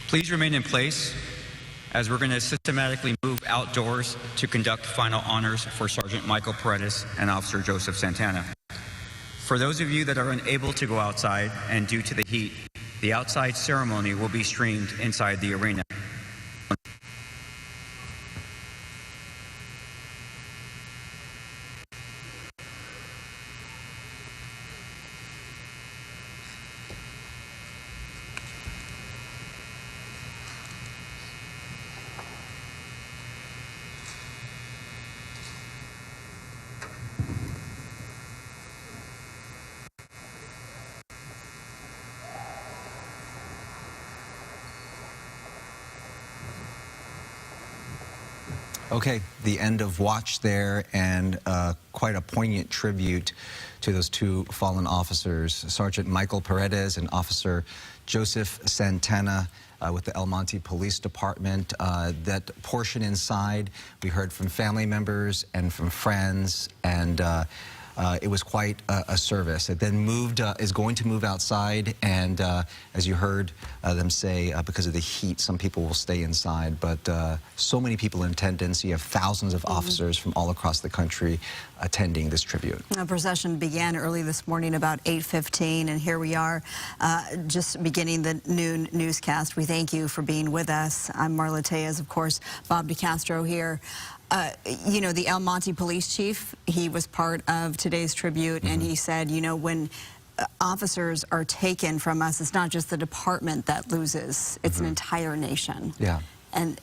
H: Please remain in place as we're going to systematically move outdoors to conduct final honors for Sergeant Michael Paredes and Officer Joseph Santana. For those of you that are unable to go outside and due to the heat, the outside ceremony will be streamed inside the arena.
T: Okay, the end of watch there, and quite a poignant tribute to those two fallen officers, Sergeant Michael Paredes and Officer Joseph Santana with the El Monte Police Department. That portion inside, we heard from family members and from friends, and it was quite a service. It then is going to move outside, and as you heard them say, because of the heat, some people will stay inside, but so many people in attendance. You have thousands of officers from all across the country attending this tribute.
U: The procession began early this morning about 8:15, and here we are just beginning the noon newscast. We thank you for being with us. I'm Marla Tejas, of course, Bob DeCastro here. You know, the El Monte police chief, he was part of today's tribute, and he said, you know, when officers are taken from us, it's not just the department that loses, it's an entire nation.
T: Yeah.
U: And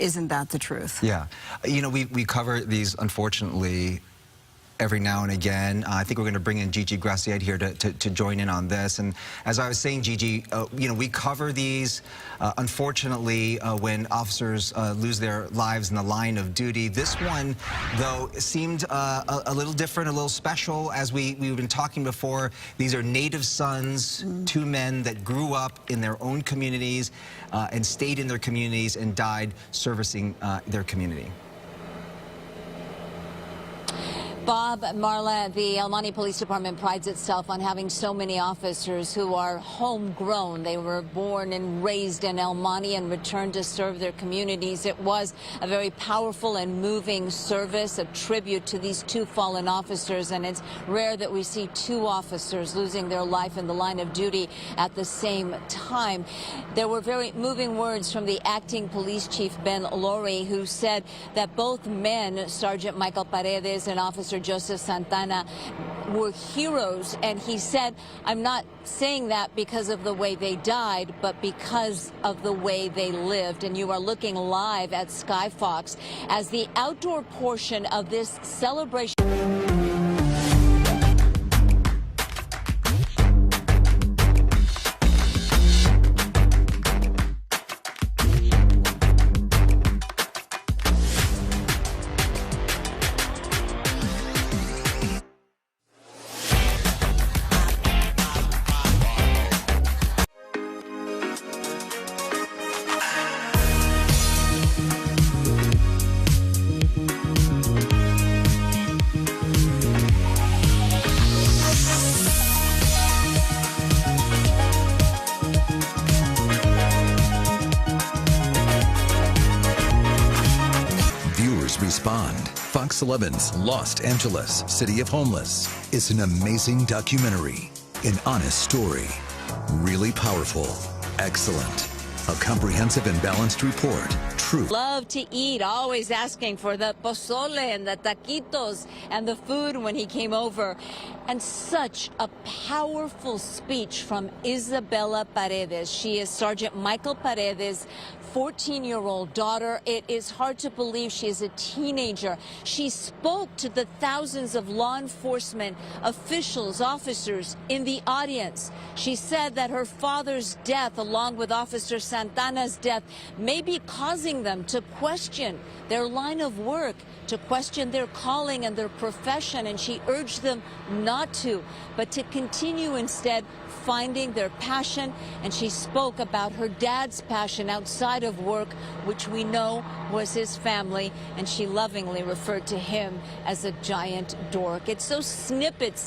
U: isn't that the truth?
T: Yeah. You know, we cover these, unfortunately, every now and again. I think we're going to bring in Gigi Graciette here to join in on this. And as I was saying, Gigi, you know, we cover these, unfortunately, when officers lose their lives in the line of duty. This one, though, seemed a little different, a little special. As we've been talking before, these are native sons, two men that grew up in their own communities and stayed in their communities and died servicing their community.
G: Bob, Marla, the El Monte Police Department prides itself on having so many officers who are homegrown. They were born and raised in El Monte and returned to serve their communities. It was a very powerful and moving service, a tribute to these two fallen officers, and it's rare that we see two officers losing their life in the line of duty at the same time. There were very moving words from the acting police chief, Ben Laurie, who said that both men, Sergeant Michael Paredes and Officer Joseph Santana, were heroes, and he said, I'm not saying that because of the way they died, but because of the way they lived. And you are looking live at Sky Fox as the outdoor portion of this celebration.
C: Respond. Fox 11's Lost Angeles, City of Homeless is an amazing documentary, an honest story, really powerful, excellent, a comprehensive and balanced report. True.
G: Love to eat, always asking for the pozole and the taquitos and the food when he came over. And such a powerful speech from Isabella Paredes. She is Sergeant Michael Paredes' 14-year-old daughter. It is hard to believe she is a teenager. She spoke to the thousands of law enforcement officials, officers in the audience. She said that her father's death, along with Officer Santana's death, may be causing them to question their line of work, to question their calling and their profession, and she urged them not to, but to continue instead finding their passion. And she spoke about her dad's passion outside of work, which we know was his family, and she lovingly referred to him as a giant dork. It's those snippets